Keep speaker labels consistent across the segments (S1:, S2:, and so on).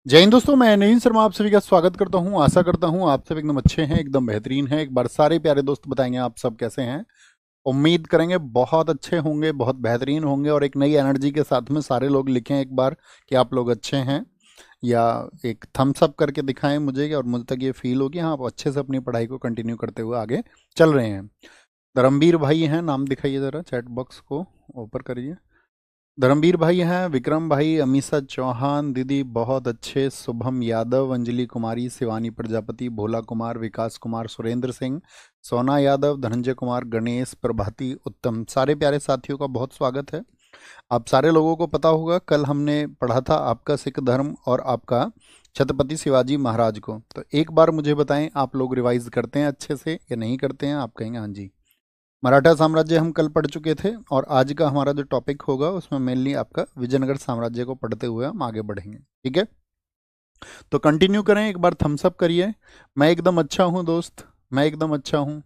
S1: जय हिंद दोस्तों, मैं नवीन शर्मा आप सभी का स्वागत करता हूं। आशा करता हूं आप सब एकदम अच्छे हैं, एकदम बेहतरीन हैं। एक बार सारे प्यारे दोस्त बताएंगे आप सब कैसे हैं। उम्मीद करेंगे बहुत अच्छे होंगे, बहुत बेहतरीन होंगे और एक नई एनर्जी के साथ में सारे लोग लिखें एक बार कि आप लोग अच्छे हैं, या एक थम्स अप करके दिखाएं मुझे, और मुझ तक ये फील हो कि हाँ आप अच्छे से अपनी पढ़ाई को कंटिन्यू करते हुए आगे चल रहे हैं। धर्मवीर भाई हैं, नाम दिखाइए ज़रा, चैट बॉक्स को ओपर करिए। धर्मवीर भाई हैं, विक्रम भाई, अमीषा चौहान दीदी बहुत अच्छे, शुभम यादव, अंजलि कुमारी, शिवानी प्रजापति, भोला कुमार, विकास कुमार, सुरेंद्र सिंह, सोना यादव, धनंजय कुमार, गणेश, प्रभाती, उत्तम, सारे प्यारे साथियों का बहुत स्वागत है। आप सारे लोगों को पता होगा कल हमने पढ़ा था आपका सिख धर्म और आपका छत्रपति शिवाजी महाराज को। तो एक बार मुझे बताएं, आप लोग रिवाइज करते हैं अच्छे से या नहीं करते हैं? आप कहेंगे हाँ जी। मराठा साम्राज्य हम कल पढ़ चुके थे और आज का हमारा जो टॉपिक होगा उसमें मेनली आपका विजयनगर साम्राज्य को पढ़ते हुए हम आगे बढ़ेंगे। ठीक है, तो कंटिन्यू करें, एक बार थम्स अप करिए। मैं एकदम अच्छा हूँ दोस्त, मैं एकदम अच्छा हूँ,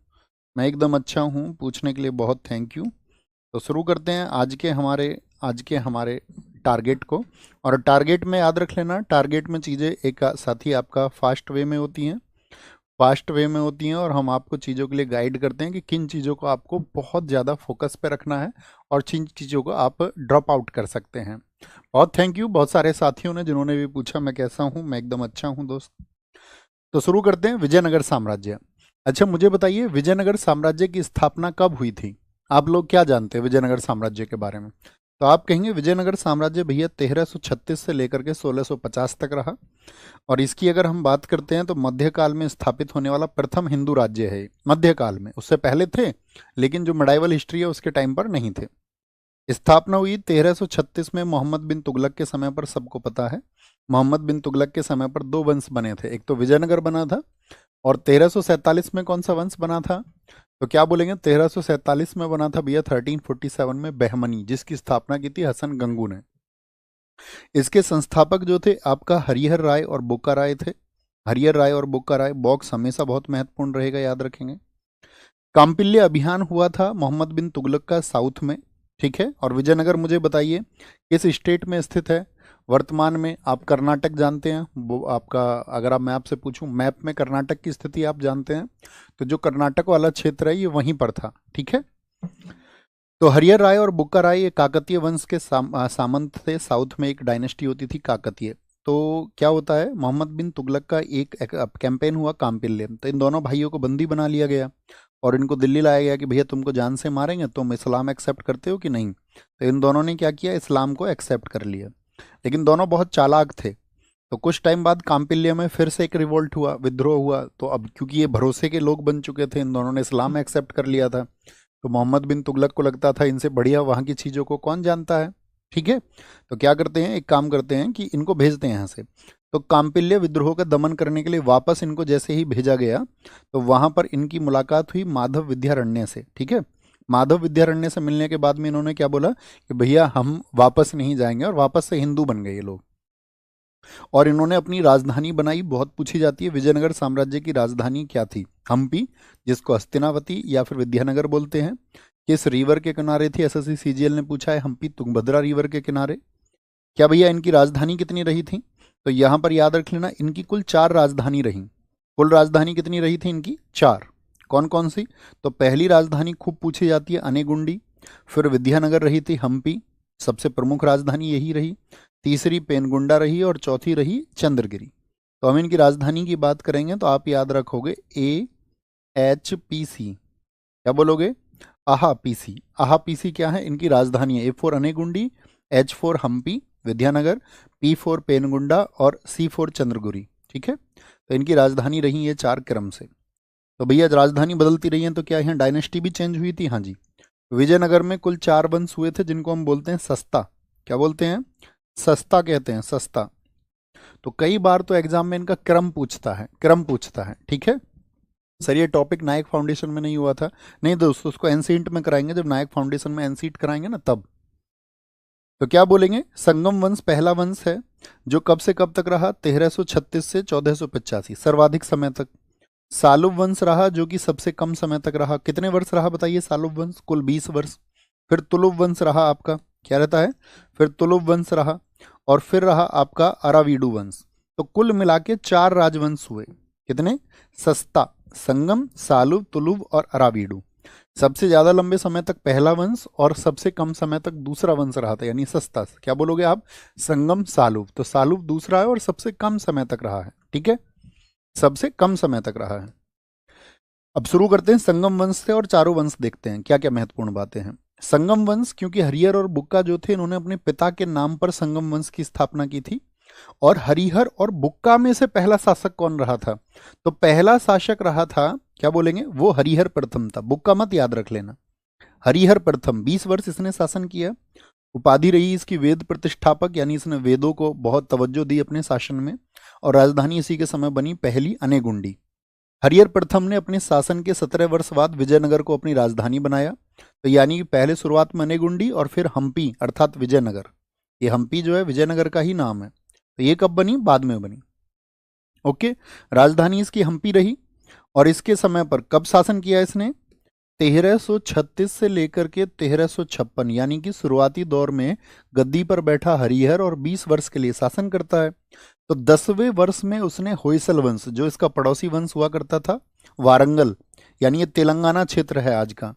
S1: मैं एकदम अच्छा हूँ पूछने के लिए बहुत थैंक यू। तो शुरू करते हैं आज के हमारे टारगेट को। और टारगेट में याद रख लेना, टारगेट में चीज़ें एक साथ ही आपका फास्ट वे में होती हैं, फास्ट वे में होती हैं, और हम आपको चीज़ों के लिए गाइड करते हैं कि किन चीज़ों को आपको बहुत ज़्यादा फोकस पे रखना है और किन चीज़ों को आप ड्रॉप आउट कर सकते हैं। बहुत थैंक यू बहुत सारे साथियों ने जिन्होंने भी पूछा मैं कैसा हूँ। मैं एकदम अच्छा हूँ दोस्त। तो शुरू करते हैं, विजयनगर साम्राज्य। अच्छा मुझे बताइए, विजयनगर साम्राज्य की स्थापना कब हुई थी? आप लोग क्या जानते हैं विजयनगर साम्राज्य के बारे में? तो आप कहेंगे विजयनगर साम्राज्य भैया 1336 से लेकर के 1650 तक रहा। और इसकी अगर हम बात करते हैं तो मध्यकाल में स्थापित होने वाला प्रथम हिंदू राज्य है। मध्यकाल में, उससे पहले थे लेकिन जो मिडाइवल हिस्ट्री है उसके टाइम पर नहीं थे। स्थापना हुई 1336 में मोहम्मद बिन तुगलक के समय पर, सबको पता है। मोहम्मद बिन तुगलक के समय पर दो वंश बने थे, एक तो विजयनगर बना था और 1347 में कौन सा वंश बना था? तो क्या बोलेंगे, 1347 में बना था भैया 1347 में बहमनी, जिसकी स्थापना की थी हसन गंगू ने। इसके संस्थापक जो थे आपका हरिहर राय और बुक्का राय थे। हरिहर राय और बुक्का राय, बॉक्स हमेशा बहुत महत्वपूर्ण रहेगा, याद रखेंगे। काम्पिल्य अभियान हुआ था मोहम्मद बिन तुगलक का साउथ में। ठीक है, और विजयनगर मुझे बताइए किस स्टेट में स्थित है? वर्तमान में आप कर्नाटक जानते हैं, वो आपका, अगर आप मैं आपसे पूछूं मैप में कर्नाटक की स्थिति आप जानते हैं, तो जो कर्नाटक वाला क्षेत्र है ये वहीं पर था। ठीक है, तो हरिहर राय और बुक्का राय ये काकतीय वंश के सामंत थे। साउथ में एक डायनेस्टी होती थी काकतीय। तो क्या होता है, मोहम्मद बिन तुगलक का एक कैंपेन हुआ काम्पिल्य, तो इन दोनों भाइयों को बंदी बना लिया गया और इनको दिल्ली लाया गया कि भैया तुमको जान से मारेंगे, तुम इस्लाम एक्सेप्ट करते हो कि नहीं? तो इन दोनों ने क्या किया, इस्लाम को एक्सेप्ट कर लिया। लेकिन दोनों बहुत चालाक थे। तो कुछ टाइम बाद काम्पिल्य में फिर से एक रिवोल्ट हुआ, विद्रोह हुआ। तो अब क्योंकि ये भरोसे के लोग बन चुके थे, इन दोनों ने इस्लाम एक्सेप्ट कर लिया था, तो मोहम्मद बिन तुगलक को लगता था इनसे बढ़िया वहाँ की चीज़ों को कौन जानता है। ठीक है, तो क्या करते हैं, एक काम करते हैं कि इनको भेजते हैं यहाँ से। तो काम्पिल्य विद्रोह का दमन करने के लिए वापस इनको जैसे ही भेजा गया, तो वहाँ पर इनकी मुलाकात हुई माधव विद्यारण्य से। ठीक है, माधव विद्यारण्य से मिलने के बाद में इन्होंने क्या बोला कि भैया हम वापस नहीं जाएंगे, और वापस से हिंदू बन गए ये लोग। और इन्होंने अपनी राजधानी बनाई, बहुत पूछी जाती है विजयनगर साम्राज्य की राजधानी क्या थी? हम्पी, जिसको हस्तिनावती या फिर विद्यानगर बोलते हैं। किस रिवर के किनारे थी? एसएससी सीजीएल ने पूछा है, हम्पी तुंगभद्रा रिवर के किनारे। क्या भैया इनकी राजधानी कितनी रही थी? तो यहां पर याद रख लेना, इनकी कुल 4 राजधानी रही। कुल राजधानी कितनी रही थी इनकी? 4। कौन कौन सी? तो पहली राजधानी खूब पूछी जाती है अनेगुंडी, फिर विद्यानगर रही थी, हम्पी सबसे प्रमुख राजधानी यही रही, तीसरी पेनगुंडा रही और चौथी रही चंद्रगिरी। तो हम इनकी राजधानी की बात करेंगे तो आप याद रखोगे AHPC। क्या बोलोगे? आहा पीसी। आहा पीसी क्या है? इनकी राजधानी है। A4 Anegundi, H4 Hampi Vidyanagar, P4 पेनगुंडा और C4 चंद्रगिरी। ठीक है, तो इनकी राजधानी रही ये 4 क्रम से। तो भैया राजधानी बदलती रही है, तो क्या यहाँ डायनेस्टी भी चेंज हुई थी? हाँ जी। विजयनगर में कुल 4 वंश हुए थे जिनको हम बोलते हैं सस्ता। क्या बोलते हैं? सस्ता कहते हैं, सस्ता। तो कई बार तो एग्जाम में इनका क्रम पूछता है, क्रम पूछता है। ठीक है सर, ये टॉपिक नायक फाउंडेशन में नहीं हुआ था। नहीं दोस्तों, उसको एनसीईआरटी में कराएंगे, जब नायक फाउंडेशन में एनसीईआरटी कराएंगे ना तब। तो क्या बोलेंगे, संगम वंश पहला वंश है जो कब से कब तक रहा? 1336 से 1485, सर्वाधिक समय तक। सालुब वंश रहा जो कि सबसे कम समय तक रहा। कितने वर्ष रहा बताइए सालुब वंश? कुल 20 वर्ष। फिर तुलुब वंश रहा आपका, क्या रहता है? फिर तुलुब वंश रहा, और फिर रहा आपका अरावीडू वंश। तो कुल मिला के 4 राजवंश हुए। कितने? सस्ता, संगम, सालुव, तुलुव और अरावीडु। सबसे ज्यादा लंबे समय तक पहला वंश और सबसे कम समय तक दूसरा वंश रहा था, यानी सस्ता। क्या बोलोगे आप? संगम, सालुव। तो सालुव दूसरा है और सबसे कम समय तक रहा है। ठीक है, सबसे कम समय तक रहा है। अब शुरू करते हैं संगम वंश से और चारों वंश देखते हैं क्या क्या महत्वपूर्ण बातें हैं। संगम वंश, क्योंकि हरिहर और बुक्का जो थे इन्होंने अपने पिता के नाम पर संगम वंश की स्थापना की थी। और हरिहर और बुक्का में से पहला शासक कौन रहा था? तो पहला शासक रहा था, क्या बोलेंगे, वो हरिहर प्रथम था। बुक्का मत याद रख लेना, हरिहर प्रथम। 20 वर्ष इसने शासन किया। उपाधि रही इसकी वेद प्रतिष्ठापक, यानी इसने वेदों को बहुत तवज्जो दी अपने शासन में। और राजधानी इसी के समय बनी पहली अनेगुंडी। हरिहर प्रथम ने अपने शासन के 17 वर्ष बाद विजयनगर को अपनी राजधानी बनाया। तो यानी कि पहले शुरुआत में अनेगुंडी और फिर हम्पी अर्थात विजयनगर। ये हम्पी जो है विजयनगर का ही नाम है। तो ये कब बनी? बाद में बनी। ओके, राजधानी इसकी हम्पी रही। और इसके समय पर कब शासन किया इसने? 1336 से लेकर के 1356, यानी कि शुरुआती दौर में गद्दी पर बैठा हरिहर और 20 वर्ष के लिए शासन करता है। तो 10वें वर्ष में उसने होयसल वंश, जो इसका पड़ोसी वंश हुआ करता था, वारंगल, यानी ये तेलंगाना क्षेत्र है आज का।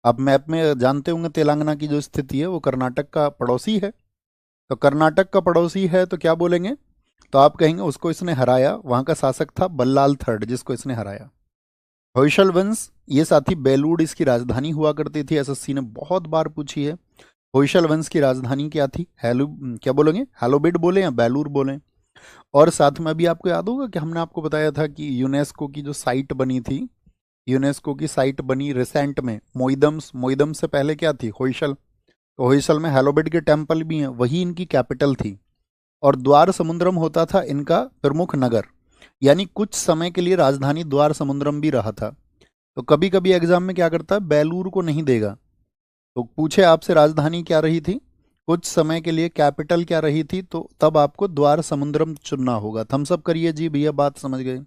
S1: आप मैप में जानते होंगे तेलंगाना की जो स्थिति है वो कर्नाटक का पड़ोसी है। तो कर्नाटक का पड़ोसी है तो क्या बोलेंगे? तो आप कहेंगे उसको इसने हराया। वहां का शासक था बल्लाल थर्ड, जिसको इसने हराया। होयसल वंश, ये साथी बेलूर इसकी राजधानी हुआ करती थी। एसएससी ने बहुत बार पूछी है। होयसल वंश की राजधानी क्या थी? क्या बोलेंगे? हैलोबिड बोले या बेलूर बोले? और साथ में अभी आपको याद होगा कि हमने आपको बताया था कि यूनेस्को की जो साइट बनी थी, यूनेस्को की साइट बनी रिसेंट में मोइदम्स। मोइदम से पहले क्या थी? होयसल। तो होयसल में हैलोबिड के टेम्पल भी हैं, वही इनकी कैपिटल थी। और द्वार समुद्रम होता था इनका प्रमुख नगर, यानी कुछ समय के लिए राजधानी द्वार समुद्रम भी रहा था। तो कभी कभी एग्जाम में क्या करता है, बेलूर को नहीं देगा। तो पूछे आपसे राजधानी क्या रही थी, कुछ समय के लिए कैपिटल क्या रही थी, तो तब आपको द्वार समुद्रम चुनना होगा। थम्स अप करिए जी भैया, बात समझ गए।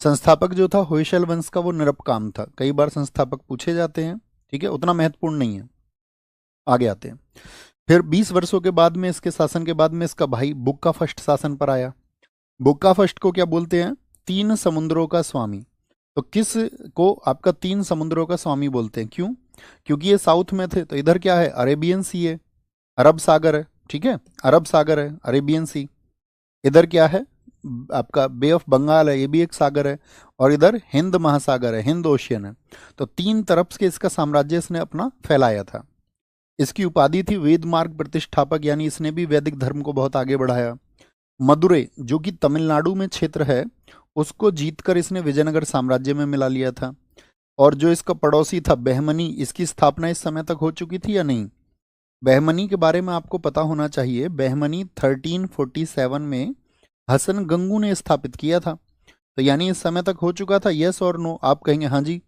S1: संस्थापक जो था होयसल वंश का वो निरपकाम था। कई बार संस्थापक पूछे जाते हैं, ठीक है, उतना महत्वपूर्ण नहीं है। आगे आते हैं। फिर 20 वर्षों के बाद में, इसके शासन के बाद में, इसका भाई बुक्का फर्स्ट शासन पर आया। बुक्का फर्स्ट को क्या बोलते हैं? 3 समुद्रों का स्वामी। तो किस को आपका 3 समुद्रों का स्वामी बोलते हैं? क्यों? क्योंकि ये साउथ में थे। तो इधर क्या है? अरेबियन सी है, अरब सागर है। ठीक है, अरब सागर है, अरेबियन सी। इधर क्या है? आपका बे ऑफ बंगाल है, ये भी एक सागर है। और इधर हिंद महासागर है, हिंद ओशियन है। तो 3 तरफ से इसका साम्राज्य इसने अपना फैलाया था। इसकी उपाधि थी वेद मार्ग प्रतिष्ठापक, यानी इसने भी वैदिक धर्म को बहुत आगे बढ़ाया। मदुरै, जो कि तमिलनाडु में क्षेत्र है, उसको जीतकर इसने विजयनगर साम्राज्य में मिला लिया था। और जो इसका पड़ोसी था बहमनी, इसकी स्थापना इस समय तक हो चुकी थी या नहीं? बहमनी के बारे में आपको पता होना चाहिए। बहमनी 1347 में हसन गंगू ने स्थापित किया था। तो यानी इस समय तक हो चुका था, यस और नो? आप कहेंगे हाँ जी,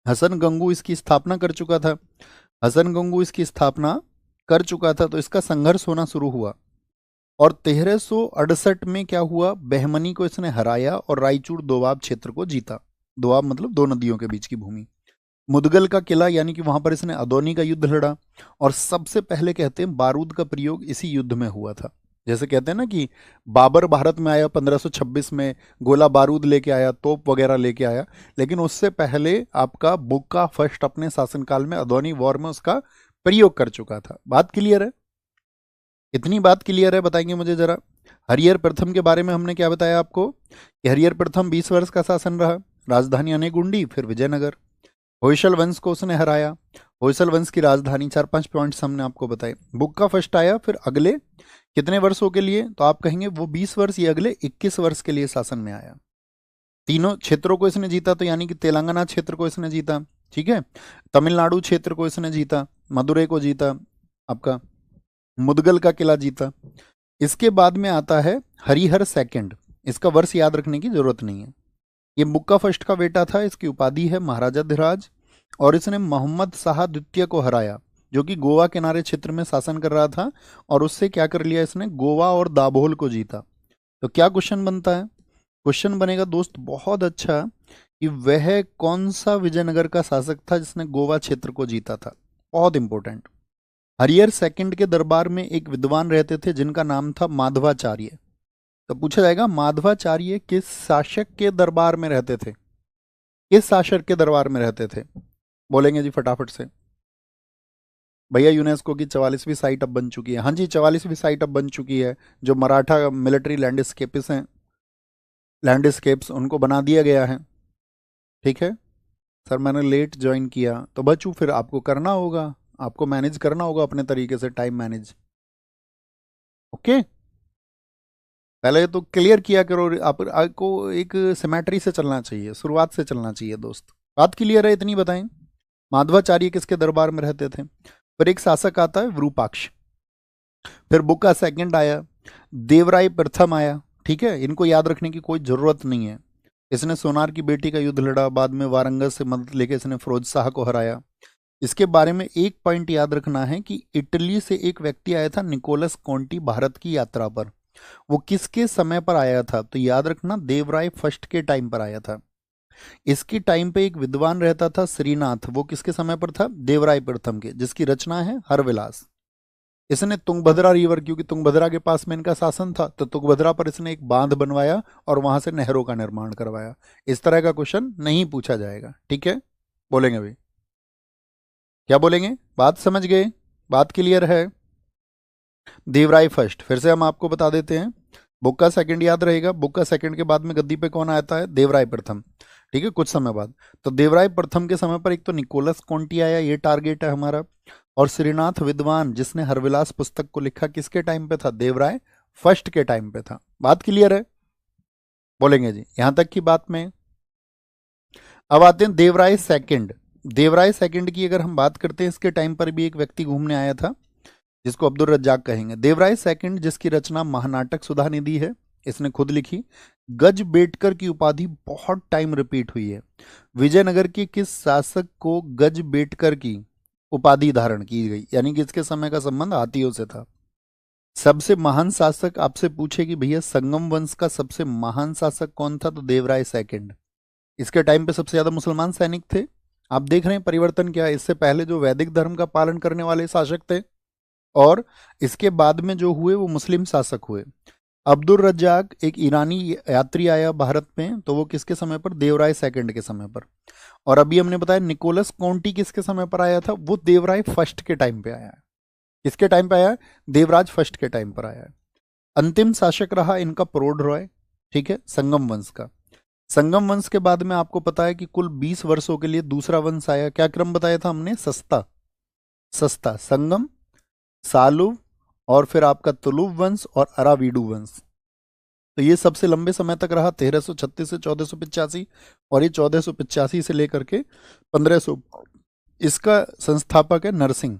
S1: हसन गंगू इसकी स्थापना कर चुका था। हसन गंगू इसकी स्थापना कर चुका था, तो इसका संघर्ष होना शुरू हुआ। और 1368 में क्या हुआ, बहमनी को इसने हराया और रायचूर दोआब क्षेत्र को जीता। दोआब मतलब 2 नदियों के बीच की भूमि। मुदगल का किला, यानी कि वहां पर इसने अदोनी का युद्ध लड़ा। और सबसे पहले कहते हैं बारूद का प्रयोग इसी युद्ध में हुआ था। जैसे कहते हैं ना कि बाबर भारत में आया 1526 में, गोला बारूद लेके आया, तोप वगैरह लेके आया। लेकिन उससे पहले आपका बुक्का फर्स्ट अपने शासनकाल में अदोनी वॉर में उसका प्रयोग कर चुका था। बात क्लियर है? इतनी बात क्लियर है? बताएंगे मुझे जरा। हरिहर प्रथम के बारे में हमने क्या बताया आपको कि हरिहर प्रथम 20 वर्ष का शासन रहा। राजधानी अनेगुंडी, फिर विजयनगर। होयसल वंश को उसने हराया। होयसल वंश की राजधानी, 4-5 पॉइंट्स हमने आपको बताए। बुक्का फर्स्ट आया, फिर अगले कितने वर्षों के लिए? तो आप कहेंगे वो 20 वर्ष, ये अगले 21 वर्ष के लिए शासन में आया। तीनों क्षेत्रों को इसने जीता, तो यानी कि तेलंगाना क्षेत्र को इसने जीता, ठीक है, तमिलनाडु क्षेत्र को इसने जीता, मदुरै को जीता, आपका मुदगल का किला जीता। इसके बाद में आता है हरिहर सेकंड। इसका वर्ष याद रखने की जरूरत नहीं है। ये बुक्का फर्स्ट का बेटा था। इसकी उपाधि है महाराजा धिराज। और इसने मोहम्मद शाह द्वितीय को हराया, जो कि गोवा किनारे क्षेत्र में शासन कर रहा था। और उससे क्या कर लिया इसने? गोवा और दाभोल को जीता। तो क्या क्वेश्चन बनता है? क्वेश्चन बनेगा दोस्त बहुत अच्छा कि वह कौन सा विजयनगर का शासक था जिसने गोवा क्षेत्र को जीता था। बहुत इंपॉर्टेंट। हरिहर सेकंड के दरबार में एक विद्वान रहते थे जिनका नाम था माधवाचार्य। तो पूछा जाएगा माधवाचार्य किस शासक के दरबार में रहते थे? किस शासक के दरबार में रहते थे? बोलेंगे जी फटाफट से। भैया यूनेस्को की 44वीं साइट अब बन चुकी है। हाँ जी, 44वीं साइट अब बन चुकी है। जो मराठा मिलिट्री लैंडस्केप्स हैं, लैंडस्केप्स, उनको बना दिया गया है। ठीक है सर, मैंने लेट ज्वाइन किया तो बच्चों फिर आपको करना होगा, आपको मैनेज करना होगा अपने तरीके से, टाइम मैनेज। ओके, पहले तो क्लियर किया करो। आपको एक सिमेट्री से चलना चाहिए, शुरुआत से चलना चाहिए दोस्त। बात क्लियर है, इतनी बताएं। माधवाचार्य किसके दरबार में रहते थे? फिर एक शासक आता है विरूपाक्ष, फिर बुक्का सेकंड आया, देवराय प्रथम आया। ठीक है, इनको याद रखने की कोई जरूरत नहीं है। इसने सोनार की बेटी का युद्ध लड़ा, बाद में वारंगल से मदद लेकर इसने फिरोज शाह को हराया। इसके बारे में एक पॉइंट याद रखना है कि इटली से एक व्यक्ति आया था निकोलस कॉन्टी भारत की यात्रा पर। वो किसके समय पर आया था? तो याद रखना देवराय फर्स्ट के टाइम पर आया था। इसके टाइम पे एक विद्वान रहता था श्रीनाथ, वो किसके समय पर था? देवराय प्रथम के, जिसकी रचना है हरविलास। इसने तुंगभद्रा रिवर, क्योंकि तुंगभद्रा के पास में इनका शासन था, तो तुंगभद्रा पर इसने एक बांध बनवाया और वहां से नहरों का निर्माण करवाया। इस तरह का क्वेश्चन नहीं पूछा जाएगा। ठीक है, बोलेंगे भाई, क्या बोलेंगे? बात समझ गए? बात क्लियर है? देवराय फर्स्ट, फिर से हम आपको बता देते हैं। बुक्का सेकंड याद रहेगा, बुक्का सेकंड के बाद में गद्दी पे कौन आता है? देवराय प्रथम। ठीक है, कुछ समय बाद। तो देवराय प्रथम के समय पर एक तो निकोलस कॉन्टी आया, ये टारगेट है हमारा। और श्रीनाथ विद्वान, जिसने हरविलास पुस्तक को लिखा, किसके टाइम पे था? देवराय फर्स्ट के टाइम पे था। बात क्लियर है? बोलेंगे जी, यहां तक की बात में। अब आते हैं देवराय सेकंड। देवराय सेकंड की अगर हम बात करते हैं, इसके टाइम पर भी एक व्यक्ति घूमने आया था, जिसको अब्दुल रज्जाक कहेंगे। देवराय सेकंड, जिसकी रचना महानाटक सुधा निधि है, इसने खुद लिखी। गज बेटकर की उपाधि बहुत टाइम रिपीट हुई है। विजयनगर के किस शासक को गज बेटकर की उपाधि धारण की गई? यानी कि इसके समय का संबंध हाथियों से था। सबसे महान शासक आपसे पूछे कि भैया संगम वंश का सबसे महान शासक कौन था? तो देवराय सेकंड। इसके टाइम पे सबसे ज्यादा मुसलमान सैनिक थे। आप देख रहे हैं परिवर्तन क्या है। इससे पहले जो वैदिक धर्म का पालन करने वाले शासक थे, और इसके बाद में जो हुए वो मुस्लिम शासक हुए। अब्दुल रज्जाक एक ईरानी यात्री आया भारत में, तो वो किसके समय पर? देवराय सेकंड के समय पर। और अभी हमने बताया निकोलस कॉन्टी किसके समय पर आया था? वो देवराय फर्स्ट के टाइम पे आया है। किसके टाइम पे आया है? देवराज फर्स्ट के टाइम पर आया है। अंतिम शासक रहा इनका प्रोड रॉय। ठीक है, संगम वंश का। संगम वंश के बाद में आपको पता है कि कुल 20 वर्षों के लिए दूसरा वंश आया। क्या क्रम बताया था हमने? सस्ता, सस्ता, संगम, सालुव, और फिर आपका तुलुव वंश और अरावीडू वंश। तो ये सबसे लंबे समय तक रहा, 1336 से 1485, और ये 1485 से लेकर के 1500। इसका संस्थापक है नरसिंह,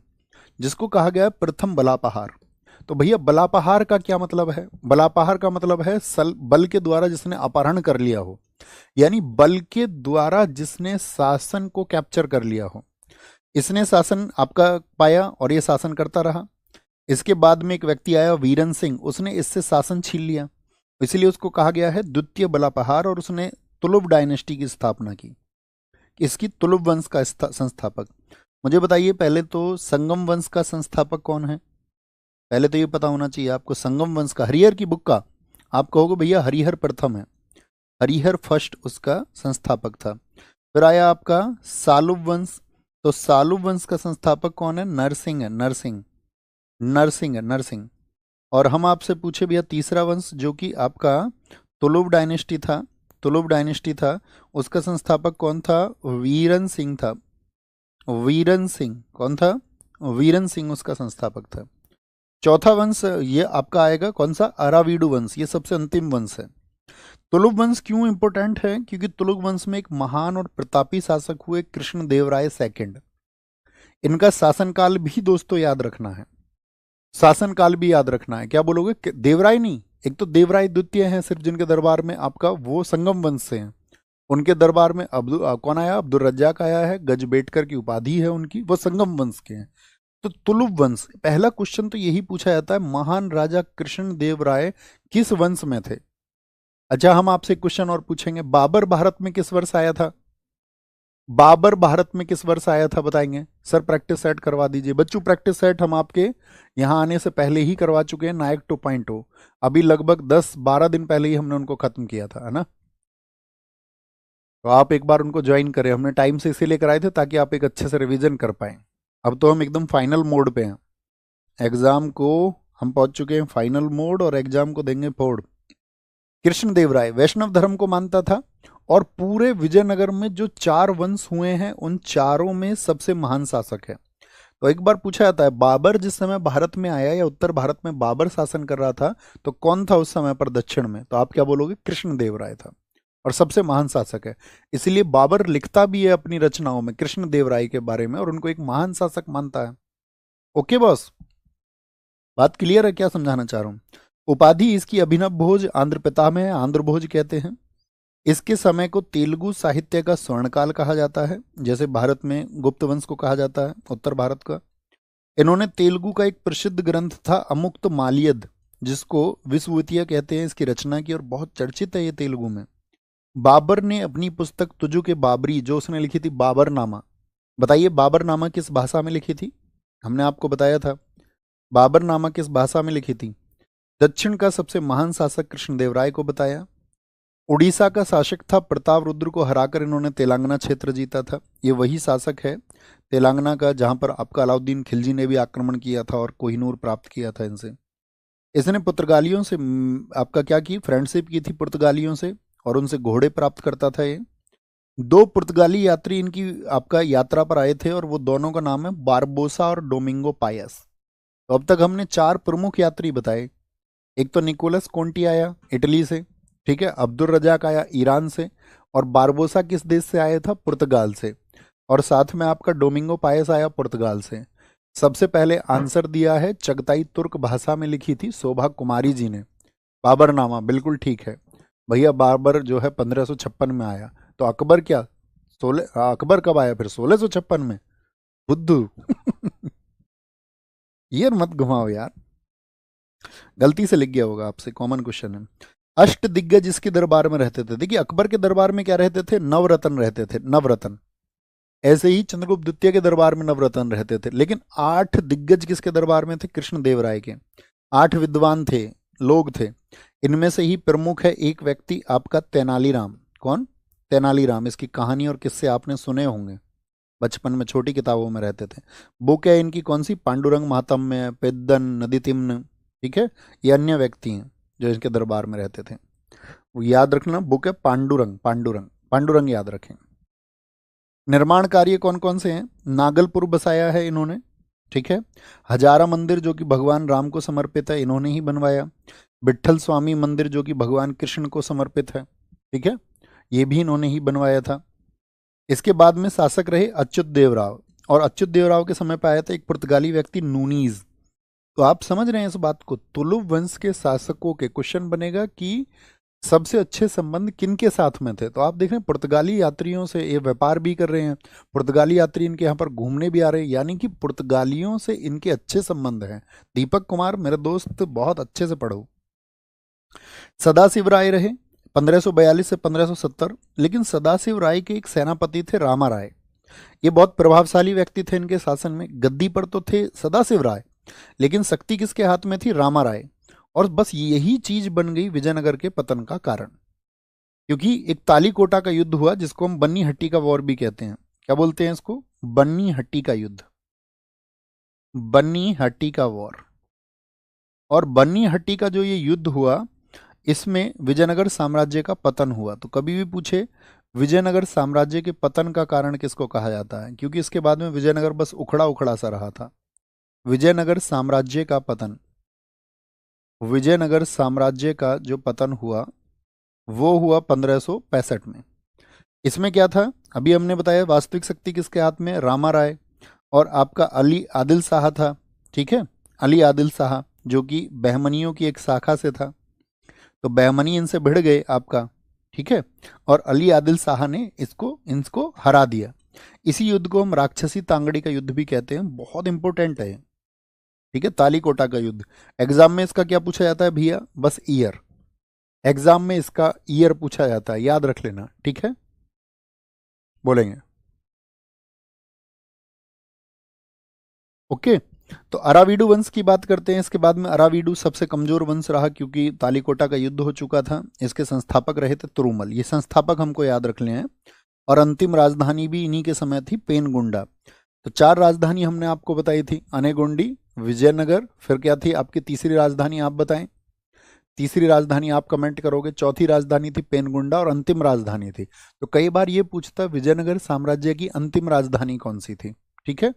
S1: जिसको कहा गया है प्रथम बलापहार। तो भैया बलापहार का क्या मतलब है? बलापहार का मतलब है बल के द्वारा जिसने अपहरण कर लिया हो, यानी बल के द्वारा जिसने शासन को कैप्चर कर लिया हो। इसने शासन आपका पाया और ये शासन करता रहा। इसके बाद में एक व्यक्ति आया वीरन सिंह, उसने इससे शासन छीन लिया, इसलिए उसको कहा गया है द्वितीय बलापहार, और उसने तुलुब डायनेस्टी की स्थापना की। इसकी तुलुब वंश का संस्थापक। मुझे बताइए पहले तो संगम वंश का संस्थापक कौन है? पहले तो ये पता होना चाहिए आपको। संगम वंश का, हरिहर की बुक का, आप कहोगे भैया हरिहर प्रथम है, हरिहर फर्स्ट उसका संस्थापक था। फिर आया आपका सालुब वंश। तो सालुब वंश का संस्थापक कौन है? नरसिंह है, नरसिंह, नरसिंह है, नरसिंह। और हम आपसे पूछे भैया तीसरा वंश, जो कि आपका तुलुब डायनेस्टी था, तुलुब डायनेस्टी था, उसका संस्थापक कौन था? वीरन सिंह था। वीरन सिंह कौन था? वीरन सिंह उसका संस्थापक था। चौथा वंश ये आपका आएगा कौन सा? अरावीडू वंश। ये सबसे अंतिम वंश है। तुलुब वंश क्यों इंपॉर्टेंट है? क्योंकि तुलुब वंश में एक महान और प्रतापी शासक हुए कृष्णदेवराय सेकंड। इनका शासनकाल भी दोस्तों याद रखना है, शासनकाल भी याद रखना है। क्या बोलोगे? देवराय नहीं, एक तो देवराय द्वितीय हैं सिर्फ, जिनके दरबार में आपका वो संगम वंश से हैं। उनके दरबार में कौन आया? अब्दुल रज्जाक आया है, गजबेटकर की उपाधि है उनकी, वो संगम वंश के हैं। तो तुलुब वंश, पहला क्वेश्चन तो यही पूछा जाता है, महान राजा कृष्ण देव राय किस वंश में थे? अच्छा, हम आपसे क्वेश्चन और पूछेंगे, बाबर भारत में किस वर्ष आया था? बाबर भारत में किस वर्ष आया था बताएंगे? सर प्रैक्टिस सेट करवा दीजिए बच्चों, प्रैक्टिस सेट हम आपके यहाँ आने से पहले ही करवा चुके हैं, नायक 2.0। अभी लगभग 10-12 दिन पहले ही हमने उनको खत्म किया था, है ना। तो आप एक बार उनको ज्वाइन करें, हमने टाइम से इसीलिए कराए थे ताकि आप एक अच्छे से रिवीजन कर पाए। अब तो हम एकदम फाइनल मोड पे हैं, एग्जाम को हम पहुंच चुके हैं फाइनल मोड और एग्जाम को देंगे फोड़। कृष्णदेवराय वैष्णव धर्म को मानता था और पूरे विजयनगर में जो 4 वंश हुए हैं उन चारों में सबसे महान शासक है। तो एक बार पूछा जाता है बाबर जिस समय भारत में आया या उत्तर भारत में बाबर शासन कर रहा था तो कौन था उस समय पर दक्षिण में, तो आप क्या बोलोगे? कृष्णदेवराय था और सबसे महान शासक है। इसलिए बाबर लिखता भी है अपनी रचनाओं में कृष्णदेवराय के बारे में और उनको एक महान शासक मानता है। ओके बॉस, बात क्लियर है? क्या समझाना चाह रहा हूं? उपाधि इसकी अभिनव भोज आंध्र पिता में है, आंध्र भोज कहते हैं। इसके समय को तेलुगु साहित्य का स्वर्णकाल कहा जाता है, जैसे भारत में गुप्त वंश को कहा जाता है उत्तर भारत का। इन्होंने तेलुगु का एक प्रसिद्ध ग्रंथ था अमुक्त मालियद, जिसको विश्वविद्या कहते हैं, इसकी रचना की और बहुत चर्चित है ये तेलुगु में। बाबर ने अपनी पुस्तक तुजु के बाबरी जो उसने लिखी थी बाबरनामा, बताइए बाबरनामा किस भाषा में लिखी थी? हमने आपको बताया था बाबरनामा किस भाषा में लिखी थी। दक्षिण का सबसे महान शासक कृष्णदेवराय को बताया। उड़ीसा का शासक था प्रताप रुद्र को हराकर इन्होंने तेलंगाना क्षेत्र जीता था। ये वही शासक है तेलंगाना का जहां पर आपका अलाउद्दीन खिलजी ने भी आक्रमण किया था और कोहिनूर प्राप्त किया था इनसे। इसने पुर्तगालियों से आपका क्या की फ्रेंडशिप की थी पुर्तगालियों से और उनसे घोड़े प्राप्त करता था ये। 2 पुर्तगाली यात्री इनकी आपका यात्रा पर आए थे और वो दोनों का नाम है बारबोसा और डोमिंगो पायस। तो अब तक हमने 4 प्रमुख यात्री बताए। एक तो निकोलस कोंटी आया इटली से, ठीक है, अब्दुल रजाक आया ईरान से और बारबोसा किस देश से आया था? पुर्तगाल से। और साथ में आपका डोमिंगो पायस आया पुर्तगाल से। सबसे पहले आंसर दिया है चगताई तुर्क भाषा में लिखी थी शोभा कुमारी जी ने बाबरनामा, बिल्कुल ठीक है भैया। बाबर जो है 1556 में आया, तो अकबर क्या 16? अकबर कब आया फिर? 1656 में। बुद्धू ये मत घुमाओ यार, गलती से लिख गया होगा आपसे, कॉमन क्वेश्चन है। अष्ट दिग्गज इसके दरबार में रहते थे। देखिए अकबर के दरबार में क्या रहते थे? नवरत्न रहते थे, नवरत्न। ऐसे ही चंद्रगुप्त द्वितीय के दरबार में नवरत्न रहते थे। लेकिन 8 दिग्गज किसके दरबार में थे? कृष्णदेवराय के। 8 विद्वान थे, लोग थे। इनमें से ही प्रमुख है एक व्यक्ति आपका तेनालीराम। कौन? तेनालीराम। इसकी कहानी और किस्से आपने सुने होंगे, बचपन में छोटी किताबों में रहते थे। बुक है इनकी कौन सी? पांडुरंग महात्म्य, पेद्दन, नदीतिम्न, ठीक है। ये अन्य व्यक्ति हैं जो इनके दरबार में रहते थे। वो याद रखना, बुक है पांडुरंग, पांडुरंग, पांडुरंग याद रखें। निर्माण कार्य कौन कौन से हैं? नागलपुर बसाया है इन्होंने, ठीक है। हजारा मंदिर जो कि भगवान राम को समर्पित है, इन्होंने ही बनवाया। विट्ठल स्वामी मंदिर जो कि भगवान कृष्ण को समर्पित है, ठीक है, ये भी इन्होंने ही बनवाया था। इसके बाद में शासक रहे अच्युत देवराव, और अच्युत देवराव के समय पर आया था एक पुर्तगाली व्यक्ति नूनीज। तो आप समझ रहे हैं इस बात को, तुलुप वंश के शासकों के क्वेश्चन बनेगा कि सबसे अच्छे संबंध किन के साथ में थे। तो आप देख रहे हैं पुर्तगाली यात्रियों से ये व्यापार भी कर रहे हैं, पुर्तगाली यात्री इनके यहाँ पर घूमने भी आ रहे हैं, यानी कि पुर्तगालियों से इनके अच्छे संबंध हैं। दीपक कुमार मेरे दोस्त बहुत अच्छे से पढ़ो। सदाशिव राय रहे 1542 से 1570, लेकिन सदाशिव राय के एक सेनापति थे रामा राय। ये बहुत प्रभावशाली व्यक्ति थे इनके शासन में। गद्दी पर तो थे सदाशिव राय, लेकिन शक्ति किसके हाथ में थी? रामा राय। और बस यही चीज बन गई विजयनगर के पतन का कारण, क्योंकि एक तालीकोटा का युद्ध हुआ जिसको हम बन्नी हट्टी का वॉर भी कहते हैं। क्या बोलते हैं इसको? बन्नी हट्टी का युद्ध, बन्नी हट्टी का वॉर। और बन्नी हट्टी का जो ये युद्ध हुआ इसमें विजयनगर साम्राज्य का पतन हुआ। तो कभी भी पूछे विजयनगर साम्राज्य के पतन का कारण किसको कहा जाता है, क्योंकि इसके बाद में विजयनगर बस उखड़ा उखड़ा सा रहा था। विजयनगर साम्राज्य का पतन, विजयनगर साम्राज्य का जो पतन हुआ वो हुआ 1565 में। इसमें क्या था? अभी हमने बताया वास्तविक शक्ति किसके हाथ में? रामा राय। और आपका अली आदिल शाह था, ठीक है, अली आदिल शाह जो कि बहमनियों की एक शाखा से था। तो बहमनी इनसे भिड़ गए आपका, ठीक है, और अली आदिल शाह ने इनको हरा दिया। इसी युद्ध को हम राक्षसी तांगड़ी का युद्ध भी कहते हैं, बहुत इंपॉर्टेंट है, ठीक है, तालीकोटा का युद्ध। एग्जाम में इसका क्या पूछा जाता है भैया? बस ईयर, एग्जाम में इसका ईयर पूछा जाता है, याद रख लेना, ठीक है, बोलेंगे ओके। तो अरावीडु वंश की बात करते हैं। इसके बाद में अरावीडु सबसे कमजोर वंश रहा क्योंकि तालीकोटा का युद्ध हो चुका था। इसके संस्थापक रहे थे तुरुमल, ये संस्थापक हमको याद रख ले हैं। और अंतिम राजधानी भी इन्हीं के समय थी, पेनगुंडा। तो चार राजधानी हमने आपको बताई थी, अनेगोंडी, विजयनगर, फिर क्या थी आपकी तीसरी राजधानी, आप बताएं। तीसरी राजधानी आप कमेंट करोगे। चौथी राजधानी थी पेनगुंडा और अंतिम राजधानी थी। तो कई बार ये पूछता विजयनगर साम्राज्य की अंतिम राजधानी कौन सी थी। ठीक है,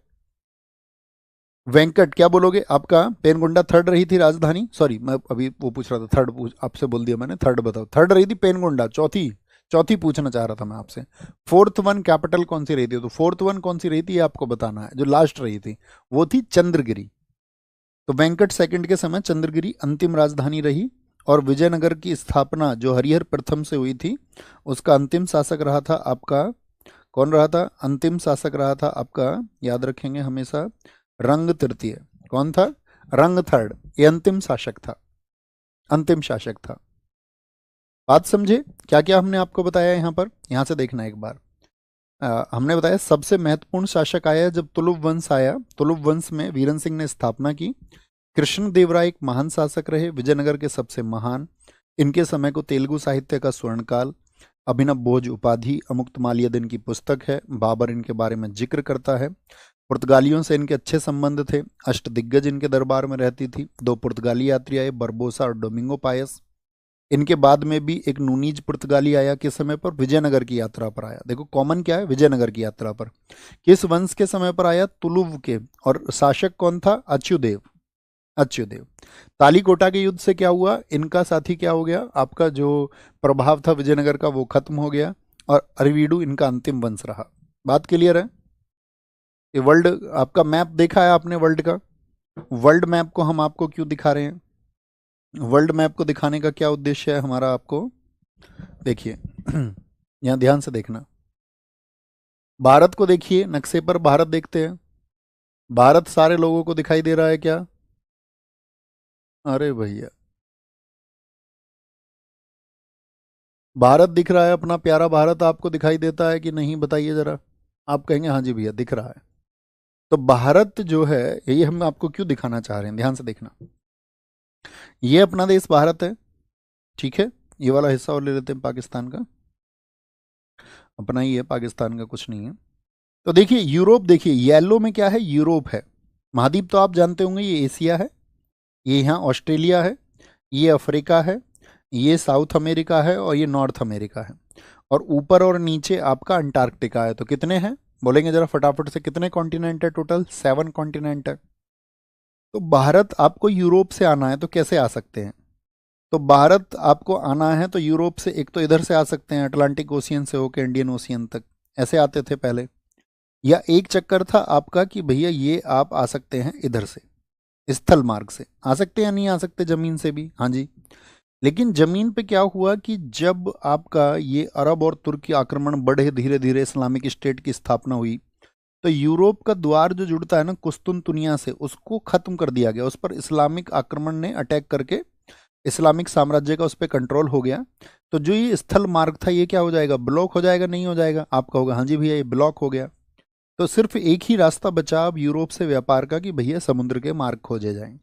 S1: वेंकट क्या बोलोगे? आपका पेनगुंडा थर्ड रही थी राजधानी, सॉरी मैं अभी वो पूछ रहा था, थर्ड आपसे बोल दिया मैंने, थर्ड बताओ। थर्ड रही थी पेनगुंडा, चौथी चौथी पूछना चाह रहा था मैं आपसे। फोर्थ वन कैपिटल कौन सी रही थी? तो फोर्थ वन कौन सी रही थी ये आपको बताना है। जो लास्ट रही थी वो थी चंद्रगिरी। तो वेंकट सेकंड के समय चंद्रगिरी अंतिम राजधानी रही। और विजयनगर की स्थापना जो हरिहर प्रथम से हुई थी, उसका अंतिम शासक रहा था आपका, कौन रहा था? अंतिम शासक रहा था आपका, याद रखेंगे हमेशा, रंग तृतीय। कौन था? रंग थर्ड। ये अंतिम शासक था, अंतिम शासक था। बात समझे? क्या क्या हमने आपको बताया यहां पर, यहां से देखना एक बार। हमने बताया सबसे महत्वपूर्ण शासक आया जब तुलुप वंश आया। तुलुप वंश में वीरन सिंह ने स्थापना की। कृष्णदेवराय एक महान शासक रहे, विजयनगर के सबसे महान। इनके समय को तेलुगु साहित्य का स्वर्णकाल। अभिनव भोज उपाधि अमुक्तमाल्यद इनकी पुस्तक है। बाबर इनके बारे में जिक्र करता है। पुर्तगालियों से इनके अच्छे संबंध थे। अष्टदिग्गज इनके दरबार में रहती थी। दो पुर्तगाली यात्री आए, बरबोसा और डोमिंगो पायस। इनके बाद में भी एक नूनीज पुर्तगाली आया, किस समय पर? विजयनगर की यात्रा पर आया। देखो कॉमन क्या है, विजयनगर की यात्रा पर। किस वंश के समय पर आया? तुलुव के। और शासक कौन था? अच्युदेव। अच्युदेव। तालीकोटा के युद्ध से क्या हुआ? इनका साथी क्या हो गया? आपका जो प्रभाव था विजयनगर का वो खत्म हो गया। और अरवीडू इनका अंतिम वंश रहा। बात क्लियर है? ये वर्ल्ड आपका मैप देखा है आपने वर्ल्ड का? वर्ल्ड मैप को हम आपको क्यों दिखा रहे हैं? वर्ल्ड मैप को दिखाने का क्या उद्देश्य है हमारा आपको? देखिए यहां ध्यान से देखना। भारत को देखिए, नक्शे पर भारत देखते हैं। भारत सारे लोगों को दिखाई दे रहा है क्या? अरे भैया, भारत दिख रहा है अपना प्यारा भारत, आपको दिखाई देता है कि नहीं बताइए जरा। आप कहेंगे हाँ जी भैया दिख रहा है। तो भारत जो है, यही हम आपको क्यों दिखाना चाह रहे हैं, ध्यान से देखना। ये अपना देश भारत है, ठीक है। ये वाला हिस्सा और ले लेते हैं पाकिस्तान का, अपना ही है, पाकिस्तान का कुछ नहीं है। तो देखिए यूरोप, देखिए येलो में क्या है? यूरोप है। महाद्वीप तो आप जानते होंगे, ये एशिया है, ये यहाँ ऑस्ट्रेलिया है, ये अफ्रीका है, ये साउथ अमेरिका है और ये नॉर्थ अमेरिका है। और ऊपर और नीचे आपका अंटार्कटिका है। तो कितने हैं बोलेंगे जरा फटाफट से? कितने कॉन्टिनेंट है टोटल? 7 कॉन्टिनेंट है। तो भारत आपको यूरोप से आना है तो कैसे आ सकते हैं? तो भारत आपको आना है तो यूरोप से, एक तो इधर से आ सकते हैं अटलांटिक ओशियन से होकर इंडियन ओशियन तक, ऐसे आते थे पहले। या एक चक्कर था आपका कि भैया ये आप आ सकते हैं इधर से, स्थल मार्ग से आ सकते हैं, नहीं आ सकते जमीन से भी? हाँ जी। लेकिन जमीन पे क्या हुआ कि जब आपका ये अरब और तुर्की आक्रमण बढ़े, धीरे धीरे इस्लामिक स्टेट की स्थापना हुई, तो यूरोप का द्वार जो जुड़ता है ना कुस्तुनतुनिया से, उसको खत्म कर दिया गया। उस पर इस्लामिक आक्रमण ने अटैक करके इस्लामिक साम्राज्य का उस पर कंट्रोल हो गया। तो जो ये स्थल मार्ग था ये क्या हो जाएगा? ब्लॉक हो जाएगा, नहीं हो जाएगा? आपका होगा हाँ जी भैया ये ब्लॉक हो गया। तो सिर्फ एक ही रास्ता बचा अब यूरोप से व्यापार का कि भैया समुद्र के मार्ग खोजे जाएं।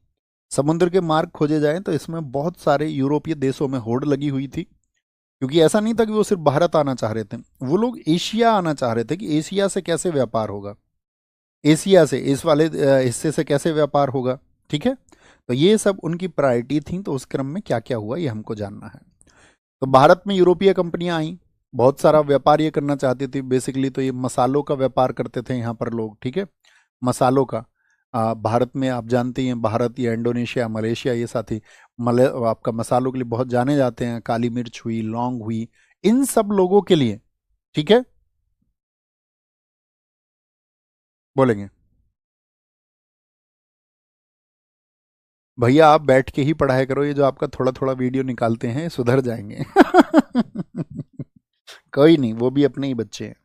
S1: समुद्र के मार्ग खोजे जाएं तो इसमें बहुत सारे यूरोपीय देशों में होड़ लगी हुई थी, क्योंकि ऐसा नहीं था कि वो सिर्फ भारत आना चाह रहे थे, वो लोग एशिया आना चाह रहे थे कि एशिया से कैसे व्यापार होगा, एशिया से, इस वाले हिस्से से कैसे व्यापार होगा। ठीक है, तो ये सब उनकी प्रायोरिटी थी। तो उस क्रम में क्या क्या हुआ ये हमको जानना है। तो भारत में यूरोपीय कंपनियां आई, बहुत सारा व्यापार ये करना चाहती थी। बेसिकली तो ये मसालों का व्यापार करते थे यहाँ पर लोग, ठीक है, मसालों का। भारत में आप जानते ही हैं, भारत या इंडोनेशिया, मलेशिया, ये साथी मले आपका मसालों के लिए बहुत जाने जाते हैं। काली मिर्च हुई, लौंग हुई, इन सब लोगों के लिए, ठीक है, बोलेंगे भैया आप बैठ के ही पढ़ाई करो, ये जो आपका थोड़ा थोड़ा वीडियो निकालते हैं सुधर जाएंगे। कोई नहीं, वो भी अपने ही बच्चे हैं।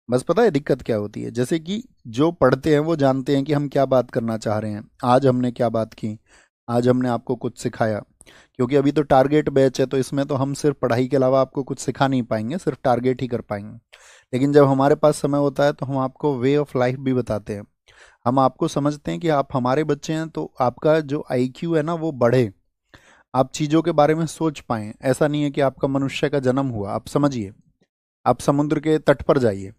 S1: बस पता है दिक्कत क्या होती है, जैसे कि जो पढ़ते हैं वो जानते हैं कि हम क्या बात करना चाह रहे हैं। आज हमने क्या बात की, आज हमने आपको कुछ सिखाया, क्योंकि अभी तो टारगेट बैच है, तो इसमें तो हम सिर्फ पढ़ाई के अलावा आपको कुछ सिखा नहीं पाएंगे, सिर्फ टारगेट ही कर पाएंगे। लेकिन जब हमारे पास समय होता है तो हम आपको वे ऑफ लाइफ भी बताते हैं। हम आपको समझते हैं कि आप हमारे बच्चे हैं, तो आपका जो आईक्यू है ना वो बढ़े, आप चीज़ों के बारे में सोच पाएं। ऐसा नहीं है कि आपका मनुष्य का जन्म हुआ। आप समझिए, आप समुद्र के तट पर जाइए,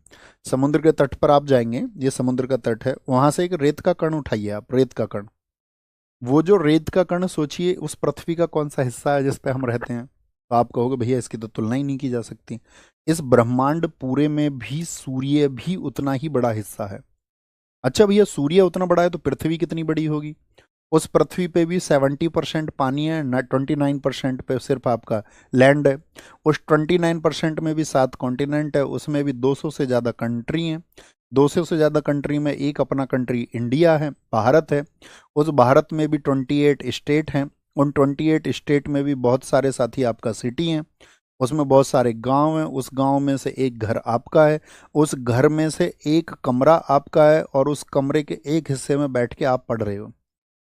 S1: समुद्र के तट पर आप जाएंगे, ये समुद्र का तट है, वहां से एक रेत का कण उठाइए आप, रेत का कण। वो जो रेत का कण, सोचिए उस पृथ्वी का कौन सा हिस्सा है जिस पे हम रहते हैं, तो आप कहोगे भैया इसकी तो तुलना ही नहीं की जा सकती। इस ब्रह्मांड पूरे में भी सूर्य भी उतना ही बड़ा हिस्सा है। अच्छा भैया, सूर्य उतना बड़ा है तो पृथ्वी कितनी बड़ी होगी? उस पृथ्वी पे भी 70% पानी है, 29% पे सिर्फ आपका लैंड है। उस 29% में भी 7 कॉन्टिनेंट है, उसमें भी 200 से ज़्यादा कंट्री हैं। 200 से ज़्यादा कंट्री में एक अपना कंट्री इंडिया है, भारत है। उस भारत में भी 28 स्टेट हैं। उन 28 स्टेट में भी बहुत सारे साथी आपका सिटी हैं, उसमें बहुत सारे गांव हैं। उस गांव में से एक घर आपका है, उस घर में से एक कमरा आपका है, और उस कमरे के एक हिस्से में बैठ के आप पढ़ रहे हो।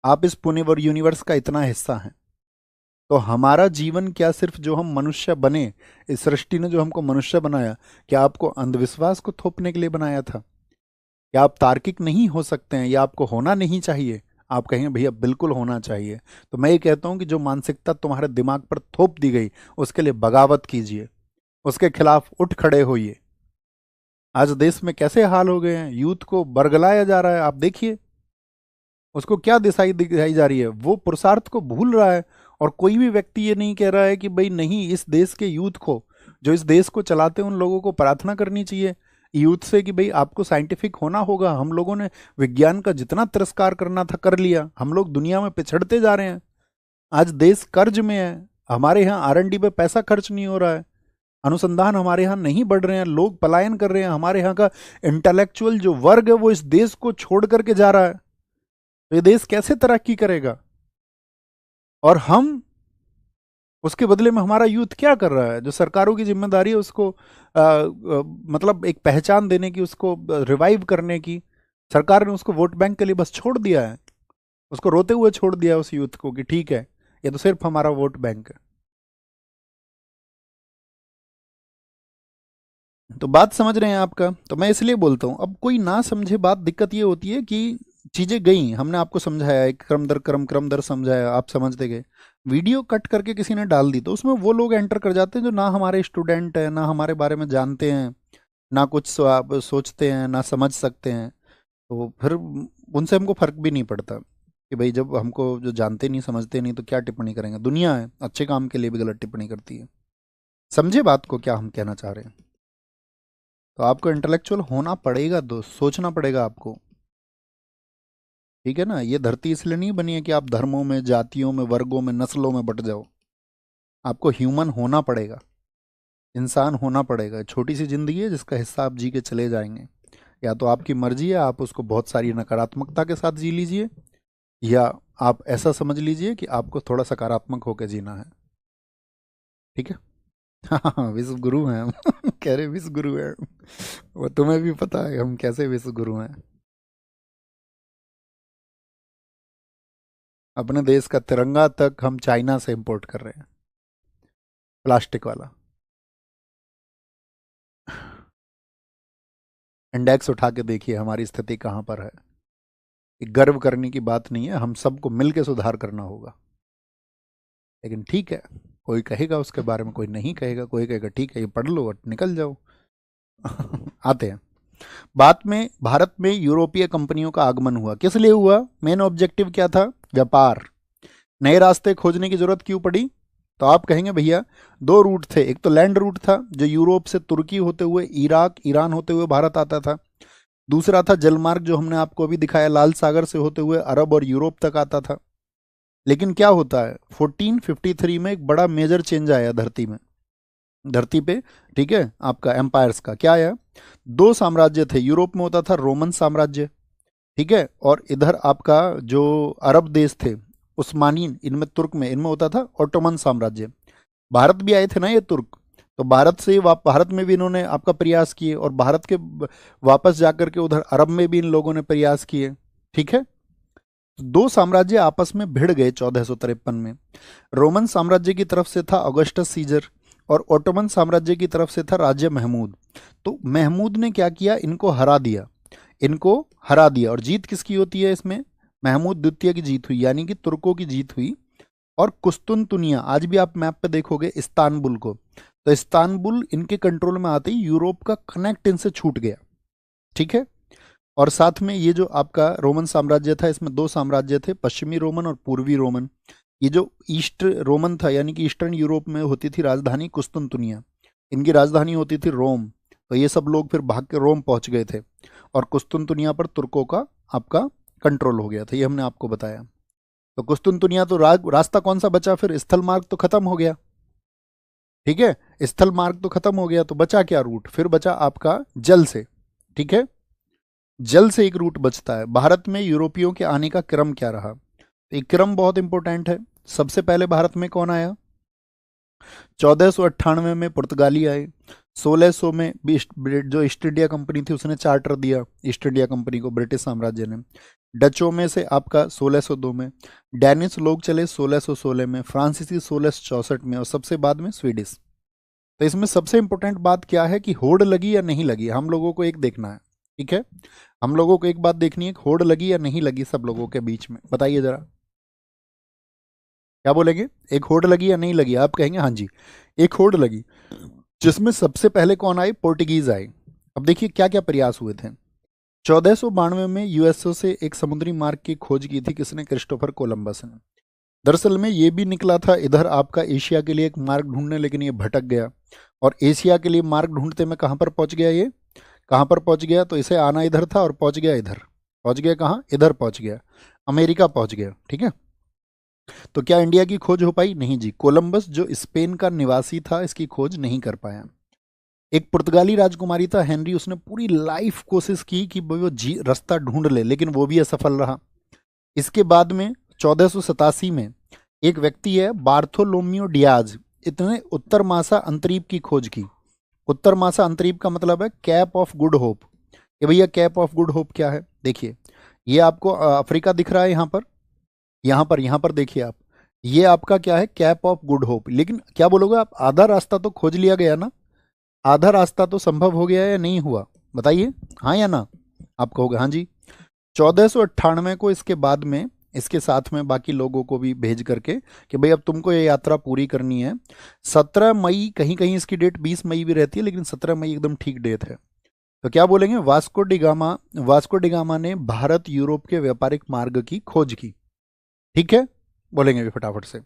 S1: आप इस पुणे यूनिवर्स का इतना हिस्सा हैं। तो हमारा जीवन क्या सिर्फ जो हम मनुष्य बने, इस सृष्टि ने जो हमको मनुष्य बनाया, क्या आपको अंधविश्वास को थोपने के लिए बनाया था? क्या आप तार्किक नहीं हो सकते हैं, या आपको होना नहीं चाहिए? आप कहेंगे भैया बिल्कुल होना चाहिए। तो मैं ये कहता हूं कि जो मानसिकता तुम्हारे दिमाग पर थोप दी गई, उसके लिए बगावत कीजिए, उसके खिलाफ उठ खड़े होइए। आज देश में कैसे हाल हो गए हैं, यूथ को बरगलाया जा रहा है। आप देखिए उसको क्या दिशाई दिखाई जा रही है, वो पुरुषार्थ को भूल रहा है। और कोई भी व्यक्ति ये नहीं कह रहा है कि भाई नहीं, इस देश के यूथ को, जो इस देश को चलाते हैं, उन लोगों को प्रार्थना करनी चाहिए यूथ से कि भाई आपको साइंटिफिक होना होगा। हम लोगों ने विज्ञान का जितना तिरस्कार करना था कर लिया, हम लोग दुनिया में पिछड़ते जा रहे हैं। आज देश कर्ज में है, हमारे यहाँ R&D पे पैसा खर्च नहीं हो रहा है, अनुसंधान हमारे यहाँ नहीं बढ़ रहे हैं, लोग पलायन कर रहे हैं। हमारे यहाँ का इंटेलेक्चुअल जो वर्ग है वो इस देश को छोड़ करके जा रहा है। तो ये देश कैसे तरक्की करेगा? और हम उसके बदले में हमारा यूथ क्या कर रहा है? जो सरकारों की जिम्मेदारी है उसको मतलब एक पहचान देने की, उसको रिवाइव करने की, सरकार ने उसको वोट बैंक के लिए बस छोड़ दिया है। उसको रोते हुए छोड़ दिया उस यूथ को कि ठीक है, ये तो सिर्फ हमारा वोट बैंक है। तो बात समझ रहे हैं आपका? तो मैं इसलिए बोलता हूं, अब कोई ना समझे बात, दिक्कत ये होती है कि चीजें गई, हमने आपको समझाया, एक क्रम दर क्रम क्रम दर समझाया, आप समझते गए। वीडियो कट करके किसी ने डाल दी तो उसमें वो लोग एंटर कर जाते हैं जो ना हमारे स्टूडेंट हैं, ना हमारे बारे में जानते हैं, ना कुछ सोचते हैं, ना समझ सकते हैं। तो फिर उनसे हमको फर्क भी नहीं पड़ता कि भाई जब हमको जो जानते नहीं समझते नहीं तो क्या टिप्पणी करेंगे। दुनिया है, अच्छे काम के लिए भी गलत टिप्पणी करती है। समझे बात को, क्या हम कहना चाह रहे हैं? तो आपको इंटेलेक्चुअल होना पड़ेगा दोस्त, सोचना पड़ेगा आपको। ठीक है ना? ये धरती इसलिए नहीं बनी है कि आप धर्मों में, जातियों में, वर्गों में, नस्लों में बट जाओ। आपको ह्यूमन होना पड़ेगा, इंसान होना पड़ेगा। छोटी सी जिंदगी है जिसका हिस्सा आप जी के चले जाएंगे। या तो आपकी मर्जी है, आप उसको बहुत सारी नकारात्मकता के साथ जी लीजिए, या आप ऐसा समझ लीजिए कि आपको थोड़ा सकारात्मक होकर जीना है। ठीक है? हाँ, विश्व गुरु हैं हम। कह रहे विश्व गुरु हैं। वो तुम्हें भी पता है हम कैसे विश्व गुरु हैं। अपने देश का तिरंगा तक हम चाइना से इंपोर्ट कर रहे हैं, प्लास्टिक वाला। इंडेक्स उठा के देखिए हमारी स्थिति कहाँ पर है। ये गर्व करने की बात नहीं है, हम सबको मिलकर सुधार करना होगा। लेकिन ठीक है, कोई कहेगा उसके बारे में, कोई नहीं कहेगा, कोई कहेगा ठीक है ये पढ़ लो और निकल जाओ। आते हैं बात में। भारत में यूरोपीय कंपनियों का आगमन हुआ, किस लिए हुआ? मेन ऑब्जेक्टिव क्या था? व्यापार। नए रास्ते खोजने की जरूरत क्यों पड़ी? तो आप कहेंगे भैया दो रूट थे, एक तो लैंड रूट था जो यूरोप से तुर्की होते हुए इराक ईरान होते हुए भारत आता था। दूसरा था जलमार्ग जो हमने आपको अभी दिखाया, लाल सागर से होते हुए अरब और यूरोप तक आता था। लेकिन क्या होता है, 1453 में एक बड़ा मेजर चेंज आया धरती में, धरती पे। ठीक है, आपका एम्पायर्स का क्या आया? दो साम्राज्य थे, यूरोप में होता था रोमन साम्राज्य, ठीक है, और इधर आपका जो अरब देश थे उस्मानी, इनमें तुर्क में, इनमें होता था ओटोमन साम्राज्य। भारत भी आए थे ना ये तुर्क, तो भारत से भारत में भी इन्होंने आपका प्रयास किए, और भारत के वापस जाकर के उधर अरब में भी इन लोगों ने प्रयास किए। ठीक है, दो साम्राज्य आपस में भिड़ गए 1453 में। रोमन साम्राज्य की तरफ से था ऑगस्टस सीजर, और ओटोमन साम्राज्य की तरफ से था राजा महमूद। तो महमूद ने क्या किया, इनको हरा दिया। इनको हरा दिया। और जीत किसकी होती है इसमें? महमूद द्वितीय की जीत हुई, यानी कि तुर्कों की जीत हुई। और कुस्तुनतुनिया, आज भी आप मैप पे देखोगे इस्तानबुल को, तो इस्तानबुल इनके कंट्रोल में आते ही यूरोप का कनेक्ट इनसे छूट गया। ठीक है। और साथ में ये जो आपका रोमन साम्राज्य था, इसमें दो साम्राज्य थे, पश्चिमी रोमन और पूर्वी रोमन। ये जो ईस्ट रोमन था, यानी कि ईस्टर्न यूरोप में होती थी राजधानी कुस्तुनतुनिया, इनकी राजधानी होती थी रोम। तो ये सब लोग फिर भाग के रोम पहुंच गए थे और कुस्तुनतुनिया पर तुर्कों का आपका कंट्रोल हो गया था, ये हमने आपको बताया। तो कुस्तुनतुनिया तो रास्ता कौन सा बचा फिर? स्थल मार्ग तो खत्म हो गया। ठीक है, स्थल मार्ग तो खत्म हो गया, तो बचा क्या रूट? फिर बचा आपका जल से। ठीक है, जल से एक रूट बचता है। भारत में यूरोपियों के आने का क्रम क्या रहा? तो ये क्रम बहुत इंपॉर्टेंट है। सबसे पहले भारत में कौन आया? 1498 में पुर्तगाली आए। 1600 में जो ईस्ट इंडिया कंपनी थी उसने चार्टर दिया ईस्ट इंडिया कंपनी को, ब्रिटिश साम्राज्य ने। डचों में से आपका 1602 में, डैनिश लोग चले 1616 में, फ्रांसीसी 1664 में, और सबसे बाद में स्वीडिश। तो इसमें सबसे इंपॉर्टेंट बात क्या है कि होड़ लगी या नहीं लगी, हम लोगों को एक देखना है। ठीक है, हम लोगों को एक बात देखनी है, होड़ लगी या नहीं लगी सब लोगों के बीच में, बताइए जरा, क्या बोलेंगे? एक होड़ लगी या नहीं लगी? आप कहेंगे हाँ जी, एक होड़ लगी, जिसमें सबसे पहले कौन आए? पोर्टुगीज आए। अब देखिए क्या क्या प्रयास हुए थे। 1492 में यूएसओ से एक समुद्री मार्ग की खोज की थी, किसने? क्रिस्टोफर कोलंबस ने। दरअसल में ये भी निकला था इधर आपका एशिया के लिए एक मार्ग ढूंढने, लेकिन ये भटक गया। और एशिया के लिए मार्ग ढूंढते में कहाँ पर पहुंच गया? ये कहाँ पर पहुंच गया? तो इसे आना इधर था और पहुंच गया इधर। पहुंच गया कहाँ? इधर पहुंच गया, अमेरिका पहुंच गया। ठीक है, तो क्या इंडिया की खोज हो पाई? नहीं जी, कोलंबस जो स्पेन का निवासी था इसकी खोज नहीं कर पाया। एक पुर्तगाली राजकुमारी था हेनरी, उसने पूरी लाइफ कोशिश की कि वो रास्ता ढूंढ ले, लेकिन वो भी असफल रहा। इसके बाद में 1487 में एक व्यक्ति है बार्थोलोम्यू डियाज, इतने उत्तर मासा अंतरीप की खोज की। उत्तर मासा अंतरीप का मतलब है कैप ऑफ गुड होप। ये भैया कैप ऑफ गुड होप क्या है? देखिए, ये आपको अफ्रीका दिख रहा है यहाँ पर, यहाँ पर देखिए आप, ये आपका क्या है? Cap of good hope. लेकिन क्या बोलोगे आप, आधा रास्ता तो खोज लिया गया ना, आधा रास्ता तो संभव हो गया या नहीं हुआ? बताइए हाँ या ना। आप कहोगे हाँ जी। 1498 को इसके बाद में इसके साथ में बाकी लोगों को भी भेज करके कि भाई अब तुमको ये यात्रा पूरी करनी है। 17 मई, कहीं कहीं इसकी डेट 20 मई भी रहती है, लेकिन 17 मई एकदम ठीक डेट है। तो क्या बोलेंगे? वास्को डिगामा ने भारत यूरोप के व्यापारिक मार्ग की खोज की। ठीक है, बोलेंगे भी फटाफट से।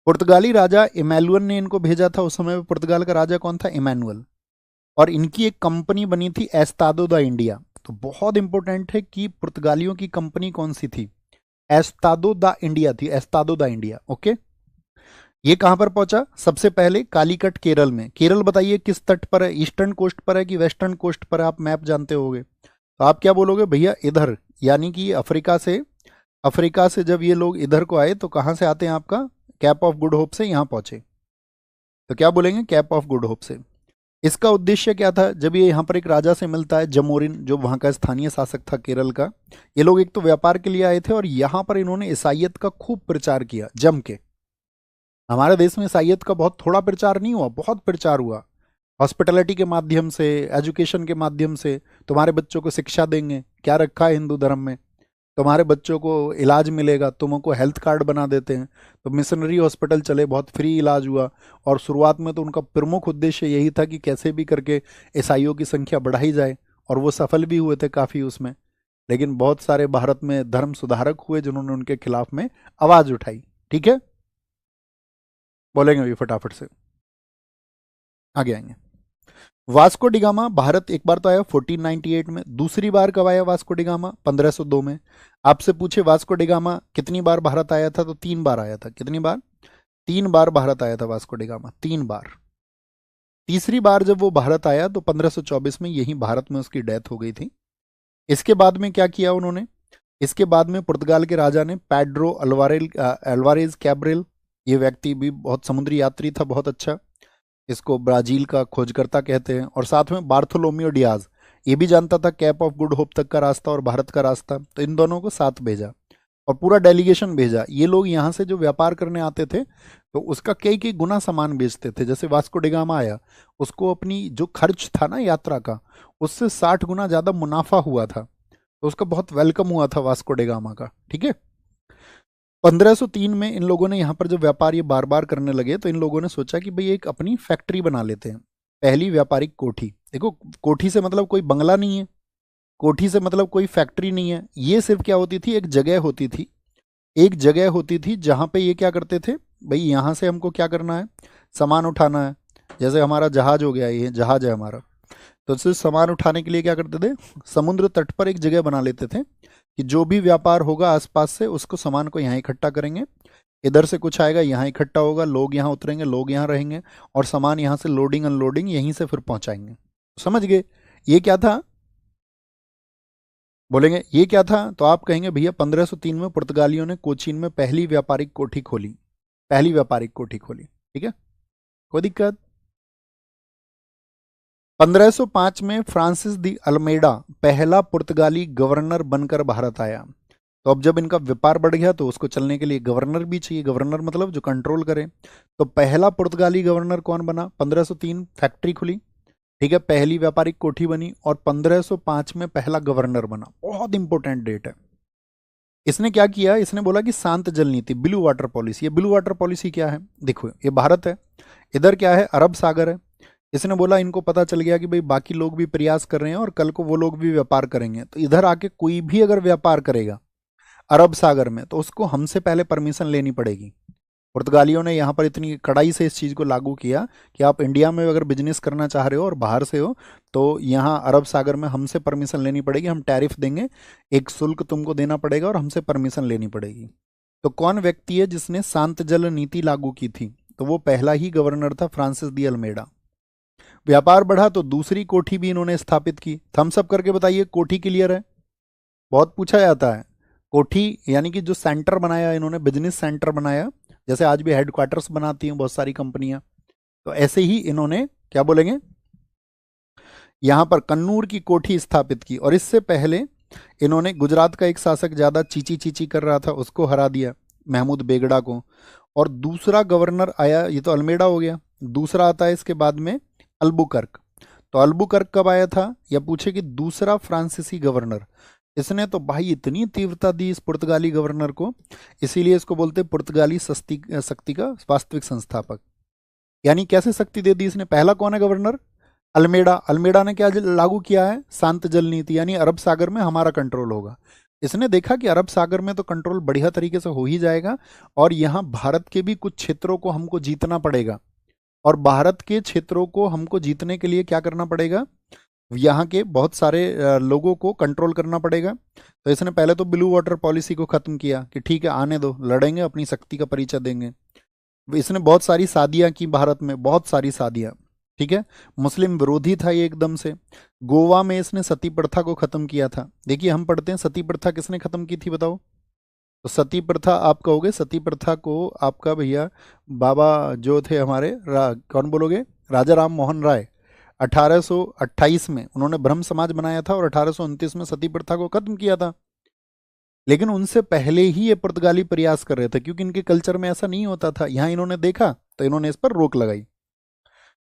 S1: पुर्तगाली राजा इमैनुअल ने इनको भेजा था। उस समय पुर्तगाल का राजा कौन था? इमैनुअल। और इनकी एक कंपनी बनी थी एस्तादो दा इंडिया। तो बहुत इंपॉर्टेंट है कि पुर्तगालियों की कंपनी कौन सी थी? एस्तादो दा इंडिया थी, एस्तादो दा इंडिया। ओके, ये कहां पर पहुंचा? सबसे पहले कालीकट केरल में। केरल बताइए किस तट पर है? ईस्टर्न कोस्ट पर है कि वेस्टर्न कोस्ट पर है? आप मैप जानते होगे, तो आप क्या बोलोगे? भैया इधर, यानी कि अफ्रीका से जब ये लोग इधर को आए तो कहां से आते हैं? आपका कैप ऑफ गुड होप से यहां पहुंचे। तो क्या बोलेंगे? कैप ऑफ गुड होप से। इसका उद्देश्य क्या था? जब ये यहाँ पर एक राजा से मिलता है, जमोरिन, जो वहाँ का स्थानीय शासक था केरल का। ये लोग एक तो व्यापार के लिए आए थे और यहाँ पर इन्होंने ईसाइयत का खूब प्रचार किया जम के। हमारे देश में ईसाइयत का बहुत थोड़ा प्रचार नहीं हुआ, बहुत प्रचार हुआ। हॉस्पिटैलिटी के माध्यम से, एजुकेशन के माध्यम से, तुम्हारे बच्चों को शिक्षा देंगे, क्या रखा है हिंदू धर्म में, तुम्हारे बच्चों को इलाज मिलेगा, तुमको हेल्थ कार्ड बना देते हैं। तो मिशनरी हॉस्पिटल चले, बहुत फ्री इलाज हुआ। और शुरुआत में तो उनका प्रमुख उद्देश्य यही था कि कैसे भी करके ईसाइयों की संख्या बढ़ाई जाए, और वो सफल भी हुए थे काफ़ी उसमें। लेकिन बहुत सारे भारत में धर्म सुधारक हुए जिन्होंने उनके खिलाफ में आवाज़ उठाई। ठीक है, बोलेंगे अभी फटाफट से, आगे आएंगे। वास्को डिगामा भारत एक बार तो आया 1498 में, दूसरी बार कब आया वास्को डिगामा? 1502 में। आपसे पूछे वास्को डिगामा कितनी बार भारत आया था, तो 3 बार आया था। कितनी बार? 3 बार भारत आया था वास्को डिगामा, 3 बार। तीसरी बार जब वो भारत आया तो 1524 में यही भारत में उसकी डेथ हो गई थी। इसके बाद में क्या किया उन्होंने? इसके बाद में पुर्तगाल के राजा ने पैड्रो अल्वारेज कैब्रेल, ये व्यक्ति भी बहुत समुद्री यात्री था, बहुत अच्छा, इसको ब्राजील का खोजकर्ता कहते हैं। और साथ में बार्थोलोमियो डियाज, ये भी जानता था कैप ऑफ गुड होप तक का रास्ता और भारत का रास्ता। तो इन दोनों को साथ भेजा और पूरा डेलीगेशन भेजा। ये लोग यहाँ से जो व्यापार करने आते थे तो उसका कई कई गुना सामान बेचते थे। जैसे वास्को डिगामा आया, उसको अपनी जो खर्च था ना यात्रा का, उससे 60 गुना ज़्यादा मुनाफा हुआ था। तो उसका बहुत वेलकम हुआ था वास्को डे गामा का, ठीक है। 1503 में इन लोगों ने यहाँ पर जो व्यापार ये बार बार करने लगे, तो इन लोगों ने सोचा कि भाई एक अपनी फैक्ट्री बना लेते हैं, पहली व्यापारिक कोठी। देखो, कोठी से मतलब कोई बंगला नहीं है, कोठी से मतलब कोई फैक्ट्री नहीं है, ये सिर्फ क्या होती थी, एक जगह होती थी, एक जगह होती थी जहाँ पे ये क्या करते थे, भाई यहाँ से हमको क्या करना है, सामान उठाना है। जैसे हमारा जहाज हो गया, ये जहाज है हमारा, तो सिर्फ सामान उठाने के लिए क्या करते थे, समुद्र तट पर एक जगह बना लेते थे कि जो भी व्यापार होगा आसपास से उसको सामान को यहाँ इकट्ठा करेंगे, इधर से कुछ आएगा यहाँ इकट्ठा होगा, लोग यहाँ उतरेंगे, लोग यहाँ रहेंगे, और सामान यहाँ से लोडिंग अनलोडिंग यहीं से फिर पहुंचाएंगे। समझ गए ये क्या था, बोलेंगे ये क्या था, तो आप कहेंगे भैया 1503 में पुर्तगालियों ने कोचीन में पहली व्यापारिक कोठी खोली, पहली व्यापारिक कोठी खोली, ठीक है, कोई दिक्कत। 1505 में फ्रांसिस दी अल्मेडा पहला पुर्तगाली गवर्नर बनकर भारत आया। तो अब जब इनका व्यापार बढ़ गया तो उसको चलने के लिए गवर्नर भी चाहिए, गवर्नर मतलब जो कंट्रोल करे। तो पहला पुर्तगाली गवर्नर कौन बना, 1503 फैक्ट्री खुली, ठीक है, पहली व्यापारिक कोठी बनी, और 1505 में पहला गवर्नर बना। बहुत इंपॉर्टेंट डेट है। इसने क्या किया, इसने बोला कि शांत जल नीति, ब्लू वाटर पॉलिसी। ये ब्लू वाटर पॉलिसी क्या है, देखो ये भारत है, इधर क्या है, अरब सागर है। इसने बोला इनको पता चल गया कि भाई बाकी लोग भी प्रयास कर रहे हैं और कल को वो लोग भी व्यापार करेंगे, तो इधर आके कोई भी अगर व्यापार करेगा अरब सागर में तो उसको हमसे पहले परमिशन लेनी पड़ेगी। पुर्तगालियों ने यहाँ पर इतनी कड़ाई से इस चीज़ को लागू किया कि आप इंडिया में अगर बिजनेस करना चाह रहे हो और बाहर से हो तो यहाँ अरब सागर में हमसे परमिशन लेनी पड़ेगी, हम टैरिफ देंगे, एक शुल्क तुमको देना पड़ेगा और हमसे परमिशन लेनी पड़ेगी। तो कौन व्यक्ति है जिसने शांत जल नीति लागू की थी, तो वो पहला ही गवर्नर था, फ्रांसिस दी अल्मेडा। व्यापार बढ़ा तो दूसरी कोठी भी इन्होंने स्थापित की। थम्स अप करके बताइए कोठी क्लियर है, बहुत पूछा जाता है। कोठी यानी कि जो सेंटर बनाया इन्होंने, बिजनेस सेंटर बनाया, जैसे आज भी हेडक्वार्टर्स बनाती हैं बहुत सारी कंपनियां, तो ऐसे ही इन्होंने क्या बोलेंगे, यहां पर कन्नूर की कोठी स्थापित की। और इससे पहले इन्होंने गुजरात का एक शासक ज्यादा चीची चीची कर रहा था, उसको हरा दिया, महमूद बेगड़ा को। और दूसरा गवर्नर आया, ये तो अल्मेडा हो गया, दूसरा आता है इसके बाद में अल्बुकर्क। तो अल्बुकर्क कब आया था, या पूछे कि दूसरा फ्रांसीसी गवर्नर, इसने तो भाई इतनी तीव्रता दी इस पुर्तगाली गवर्नर को, इसीलिए इसको बोलते पुर्तगाली शक्ति का वास्तविक संस्थापक। यानी कैसे शक्ति दे दी इसने, पहला कौन है गवर्नर, अल्मेडा। अल्मेडा ने क्या लागू किया है, शांत जल नीति, यानी अरब सागर में हमारा कंट्रोल होगा। इसने देखा कि अरब सागर में तो कंट्रोल बढ़िया तरीके से हो ही जाएगा, और यहाँ भारत के भी कुछ क्षेत्रों को हमको जीतना पड़ेगा, और भारत के क्षेत्रों को हमको जीतने के लिए क्या करना पड़ेगा, यहाँ के बहुत सारे लोगों को कंट्रोल करना पड़ेगा। तो इसने पहले तो ब्लू वाटर पॉलिसी को खत्म किया कि ठीक है आने दो, लड़ेंगे, अपनी शक्ति का परिचय देंगे। इसने बहुत सारी शादियां की भारत में, बहुत सारी शादियां, ठीक है, मुस्लिम विरोधी था ये एकदम से। गोवा में इसने सती प्रथा को खत्म किया था। देखिए हम पढ़ते हैं सती प्रथा किसने खत्म की थी, बताओ। तो सती प्रथा आप कहोगे, सती प्रथा को आपका भैया बाबा जो थे हमारे कौन बोलोगे, राजा राम मोहन राय। 1828 में उन्होंने ब्रह्म समाज बनाया था और 1829 में सती प्रथा को खत्म किया था। लेकिन उनसे पहले ही ये पुर्तगाली प्रयास कर रहे थे, क्योंकि इनके कल्चर में ऐसा नहीं होता था। यहाँ इन्होंने देखा तो इन्होंने इस पर रोक लगाई,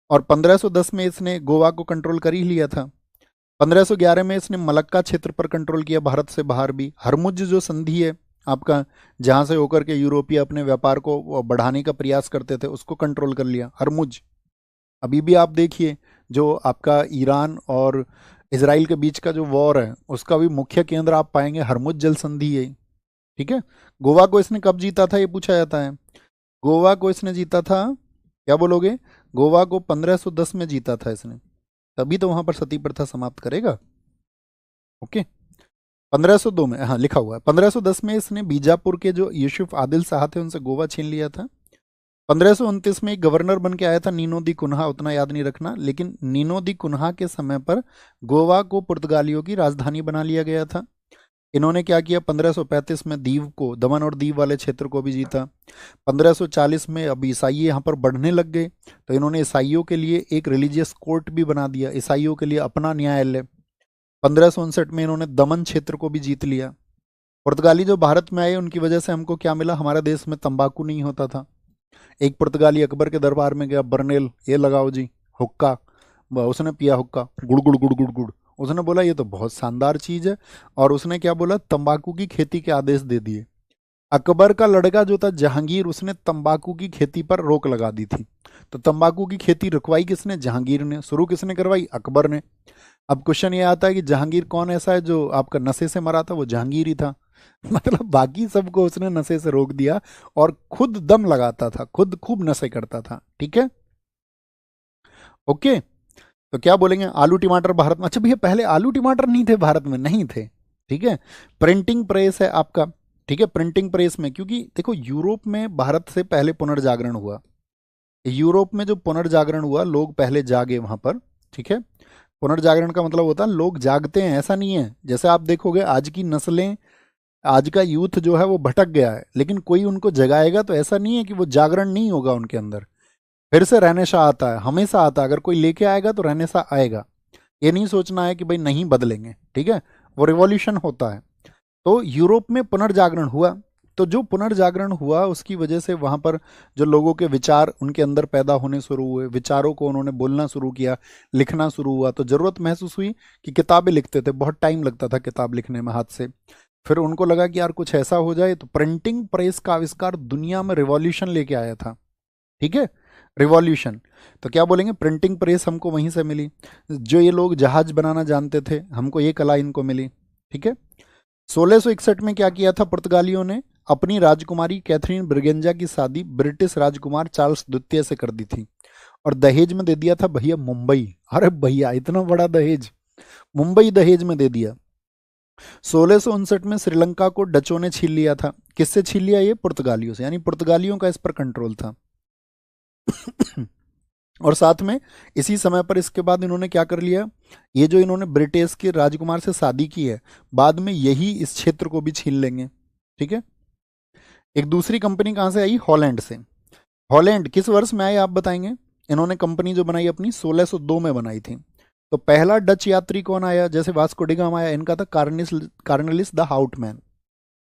S1: और 1510 में इसने गोवा को कंट्रोल कर ही लिया था। 1511 में इसने मलक्का क्षेत्र पर कंट्रोल किया, भारत से बाहर भी। हरमुज जो संधि है आपका, जहां से होकर के यूरोपीय अपने व्यापार को बढ़ाने का प्रयास करते थे, उसको कंट्रोल कर लिया, हरमुज। अभी भी आप देखिए जो आपका ईरान और इसराइल के बीच का जो वॉर है, उसका भी मुख्य केंद्र आप पाएंगे हरमुज जल संधि है, ठीक है। गोवा को इसने कब जीता था ये पूछा जाता है। गोवा को इसने जीता था, क्या बोलोगे, गोवा को 1510 में जीता था इसने, तभी तो वहां पर सती प्रथा समाप्त करेगा। ओके, 1502 में, हाँ लिखा हुआ है। 1510 में इसने बीजापुर के जो यूसुफ आदिल शाह थे उनसे गोवा छीन लिया था। 1529 में एक गवर्नर बन के आया था नीनो दी कुन्हा, उतना याद नहीं रखना, लेकिन नीनो दी कुन्हा के समय पर गोवा को पुर्तगालियों की राजधानी बना लिया गया था। इन्होंने क्या किया, 1535 में दीव को, दमन और दीव वाले क्षेत्र को भी जीता। 1540 में अब ईसाई यहाँ पर बढ़ने लग गए, तो इन्होंने ईसाइयों के लिए एक रिलीजियस कोर्ट भी बना दिया, ईसाइयों के लिए अपना न्यायालय। 1559 में इन्होंने दमन क्षेत्र को भी जीत लिया। पुर्तगाली जो भारत में आए उनकी वजह से हमको क्या मिला, हमारे देश में तंबाकू नहीं होता था। एक पुर्तगाली अकबर के दरबार में गया, बर्नेल ये लगाओ जी हुक्का, उसने पिया हुक्का, गुड़ गुड़ गुड़ गुड़ गुड़, उसने बोला ये तो बहुत शानदार चीज है, और उसने क्या बोला, तंबाकू की खेती के आदेश दे दिए। अकबर का लड़का जो था जहांगीर, उसने तंबाकू की खेती पर रोक लगा दी थी। तो तंबाकू की खेती रुकवाई किसने? जहांगीर ने। शुरू किसने करवाई? अकबर ने। अब क्वेश्चन ये आता है कि जहांगीर कौन ऐसा है जो आपका नशे से मरा था? वो जहांगीर ही था। मतलब बाकी सबको उसने नशे से रोक दिया, और खुद दम लगाता था, खुद खूब नशे करता था। ठीक है, ओके। तो क्या बोलेंगे? आलू टमाटर भारत में, अच्छा भैया पहले आलू टमाटर नहीं थे भारत में? नहीं थे। ठीक है। प्रिंटिंग प्रेस है आपका। ठीक है, प्रिंटिंग प्रेस में, क्योंकि देखो यूरोप में भारत से पहले पुनर्जागरण हुआ। यूरोप में जो पुनर्जागरण हुआ, लोग पहले जागे वहां पर। ठीक है, पुनर्जागरण का मतलब होता है लोग जागते हैं, ऐसा नहीं है जैसे आप देखोगे आज की नस्लें, आज का यूथ जो है वो भटक गया है, लेकिन कोई उनको जगाएगा तो ऐसा नहीं है कि वो जागरण नहीं होगा उनके अंदर। फिर से रहनेशा आता है, हमेशा आता है। अगर कोई लेके आएगा तो रहनेशा आएगा। ये नहीं सोचना है कि भाई नहीं बदलेंगे। ठीक है, वो रिवॉल्यूशन होता है। तो यूरोप में पुनर्जागरण हुआ। तो जो पुनर्जागरण हुआ उसकी वजह से वहां पर जो लोगों के विचार उनके अंदर पैदा होने शुरू हुए, विचारों को उन्होंने बोलना शुरू किया, लिखना शुरू हुआ। तो जरूरत महसूस हुई कि किताबें लिखते थे, बहुत टाइम लगता था किताब लिखने में हाथ से। फिर उनको लगा कि यार कुछ ऐसा हो जाए, तो प्रिंटिंग प्रेस का आविष्कार दुनिया में रिवॉल्यूशन लेके आया था। ठीक है, रिवॉल्यूशन। तो क्या बोलेंगे? प्रिंटिंग प्रेस हमको वहीं से मिली। जो ये लोग जहाज बनाना जानते थे, हमको ये कला इनको मिली। ठीक है। 1661 में क्या किया था पुर्तगालियों ने? अपनी राजकुमारी कैथरीन ब्रिगेंजा की शादी ब्रिटिश राजकुमार चार्ल्स द्वितीय से कर दी थी, और दहेज में दे दिया था भैया मुंबई। अरे भैया इतना बड़ा दहेज, मुंबई दहेज में दे दिया। 1659 में श्रीलंका को डचों ने छीन लिया था। किससे छीन लिया? ये पुर्तगालियों से, यानी पुर्तगालियों का इस पर कंट्रोल था। और साथ में इसी समय पर इसके बाद इन्होंने क्या कर लिया? ये जो इन्होंने ब्रिटिश के राजकुमार से शादी की है, बाद में यही इस क्षेत्र को भी छीन लेंगे। ठीक है। एक दूसरी कंपनी कहां से आई? हॉलैंड से। हॉलैंड किस वर्ष में आई आप बताएंगे? इन्होंने कंपनी जो बनाई अपनी 1602 में बनाई थी। तो पहला डच यात्री कौन आया? जैसे वास्को डी गामा आया, इनका था कार्नेलिस द हाउटमैन।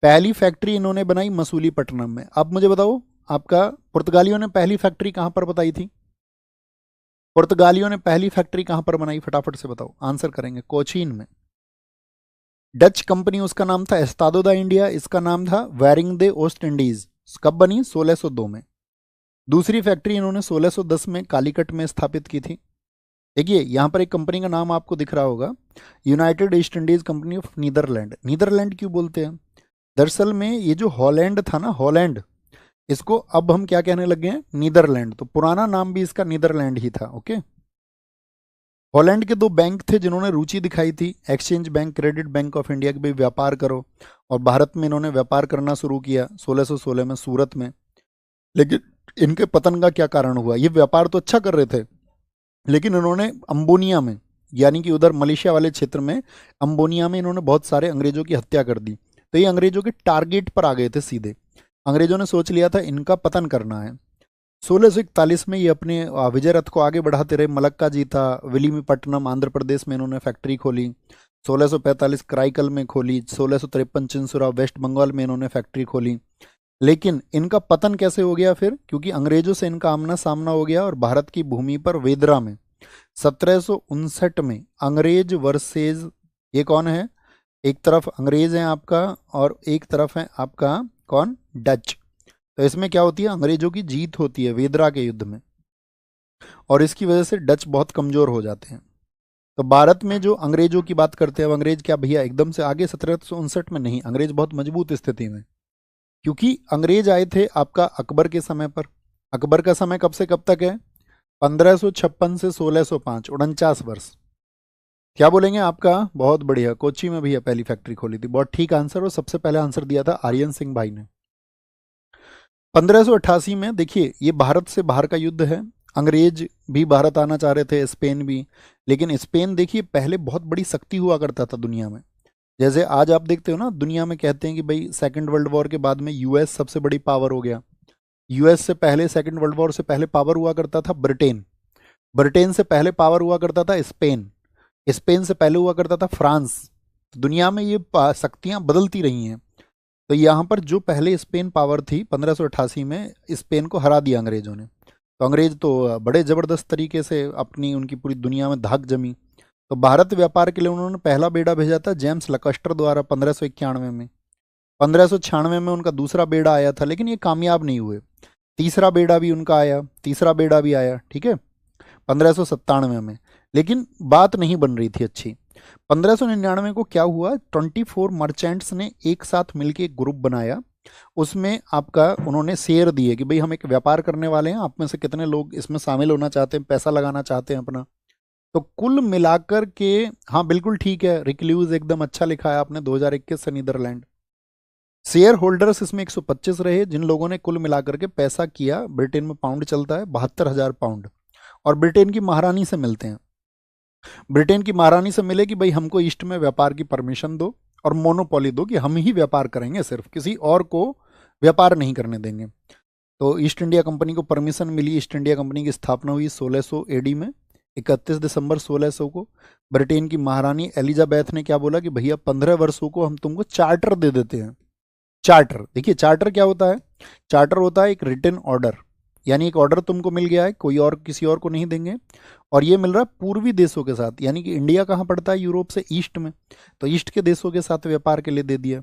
S1: पहली फैक्ट्री इन्होंने बनाई मसूलीपट्टनम में। अब मुझे बताओ, आपका पुर्तगालियों ने पहली फैक्ट्री कहां पर बताई थी? पुर्तगालियों ने पहली फैक्ट्री कहां पर बनाई? फटाफट से बताओ, आंसर करेंगे। कोचीन में। डच कंपनी, उसका नाम था एस्तादो द इंडिया, इसका नाम था वेरिंग दे ओस्ट इंडीज। कब बनी? 1602 में। दूसरी फैक्ट्री इन्होंने 1610 में कालीकट में स्थापित की थी। देखिए यहां पर एक कंपनी का नाम आपको दिख रहा होगा, United East Indies company of Netherland. Netherland क्यों बोलते हैं? दरअसल में ये जो हॉलैंड था ना, हॉलैंड, इसको अब हम क्या कहने लगे हैं? नीदरलैंड। तो पुराना नाम भी इसका नीदरलैंड ही था। ओके। हॉलैंड के दो बैंक थे जिन्होंने रुचि दिखाई थी, exchange bank, credit bank of India, के भाई व्यापार करो। और भारत में इन्होंने व्यापार करना शुरू किया 1616 में सूरत में। लेकिन इनके पतन का क्या कारण हुआ? ये व्यापार तो अच्छा कर रहे थे, लेकिन इन्होंने अम्बोनिया में, यानी कि उधर मलेशिया वाले क्षेत्र में, अम्बोनिया में इन्होंने बहुत सारे अंग्रेजों की हत्या कर दी। तो ये अंग्रेजों के टारगेट पर आ गए थे सीधे। अंग्रेजों ने सोच लिया था इनका पतन करना है। 1641 में ये अपने विजय रथ को आगे बढ़ाते रहे। मलक्का जीता, विलीमीपट्टनम आंध्र प्रदेश में इन्होंने फैक्ट्री खोली। 1645 कराईकल में खोली। 1653 चिंसुरा वेस्ट बंगाल में इन्होंने फैक्ट्री खोली। लेकिन इनका पतन कैसे हो गया फिर? क्योंकि अंग्रेजों से इनका आमना सामना हो गया, और भारत की भूमि पर वेदरा में 1759 में अंग्रेज वर्सेज, ये कौन है? एक तरफ अंग्रेज हैं आपका, और एक तरफ है आपका कौन? डच। तो इसमें क्या होती है? अंग्रेजों की जीत होती है वेदरा के युद्ध में, और इसकी वजह से डच बहुत कमजोर हो जाते हैं। तो भारत में जो अंग्रेजों की बात करते हैं, अब अंग्रेज क्या भैया एकदम से आगे 1759 में नहीं, अंग्रेज बहुत मजबूत स्थिति में। क्योंकि अंग्रेज आए थे आपका अकबर के समय पर। अकबर का समय कब से कब तक है? 1556 से 1605, 49 वर्ष। क्या बोलेंगे आपका? बहुत बढ़िया, कोची में भैया पहली फैक्ट्री खोली थी। बहुत ठीक आंसर, और सबसे पहले आंसर दिया था आर्यन सिंह भाई ने। 1588 में देखिए, ये भारत से बाहर का युद्ध है। अंग्रेज भी भारत आना चाह रहे थे, स्पेन भी। लेकिन स्पेन देखिए पहले बहुत बड़ी शक्ति हुआ करता था दुनिया में। जैसे आज आप देखते हो ना, दुनिया में कहते हैं कि भाई सेकंड वर्ल्ड वॉर के बाद में यूएस सबसे बड़ी पावर हो गया। यूएस से पहले, सेकंड वर्ल्ड वॉर से पहले पावर हुआ करता था ब्रिटेन। ब्रिटेन से पहले पावर हुआ करता था स्पेन। स्पेन से पहले हुआ करता था फ्रांस। दुनिया में ये शक्तियां बदलती रही हैं। तो यहाँ पर जो पहले स्पेन पावर थी, 1588 में स्पेन को हरा दिया अंग्रेजों ने। तो अंग्रेज तो बड़े जबरदस्त तरीके से अपनी, उनकी पूरी दुनिया में धाक जमी। तो भारत व्यापार के लिए उन्होंने पहला बेड़ा भेजा था जेम्स लकस्टर द्वारा 1591 में। 1596 में उनका दूसरा बेड़ा आया था, लेकिन ये कामयाब नहीं हुए। तीसरा बेड़ा भी उनका आया, तीसरा बेड़ा भी आया, ठीक है, 1597 में, लेकिन बात नहीं बन रही थी अच्छी। 1599 को क्या हुआ, 24 मर्चेंट्स ने एक साथ मिलकर एक ग्रुप बनाया। उसमें आपका उन्होंने शेयर दिए कि भाई हम एक व्यापार करने वाले हैं, आप में से कितने लोग इसमें शामिल होना चाहते हैं, पैसा लगाना चाहते हैं अपना। तो कुल मिलाकर के, हाँ बिल्कुल ठीक है, रिक्ल्यूज एकदम अच्छा लिखा है आपने, 2021 से नीदरलैंड। शेयर होल्डर्स इसमें 125 रहे, जिन लोगों ने कुल मिलाकर के पैसा किया, ब्रिटेन में पाउंड चलता है 72,000 पाउंड, और ब्रिटेन की महारानी से मिलते हैं। ब्रिटेन की महारानी से मिले कि भाई हमको ईस्ट में व्यापार की परमिशन दो और मोनोपोली दो कि हम ही व्यापार करेंगे, सिर्फ किसी और को व्यापार नहीं करने देंगे। तो ईस्ट इंडिया कंपनी को परमिशन मिली। ईस्ट इंडिया कंपनी की स्थापना हुई 1600 एडी में, 31 दिसंबर 1600 को। ब्रिटेन की महारानी एलिजाबेथ ने क्या बोला कि भैया 15 वर्षों को हम तुमको चार्टर दे देते हैं। चार्टर, देखिए चार्टर क्या होता है, चार्टर होता है एक रिटन ऑर्डर, यानी एक ऑर्डर तुमको मिल गया है, कोई और किसी और को नहीं देंगे, और ये मिल रहा है पूर्वी देशों के साथ, यानी कि इंडिया कहाँ पड़ता है, यूरोप से ईस्ट में, तो ईस्ट के देशों के साथ व्यापार के लिए दे दिया।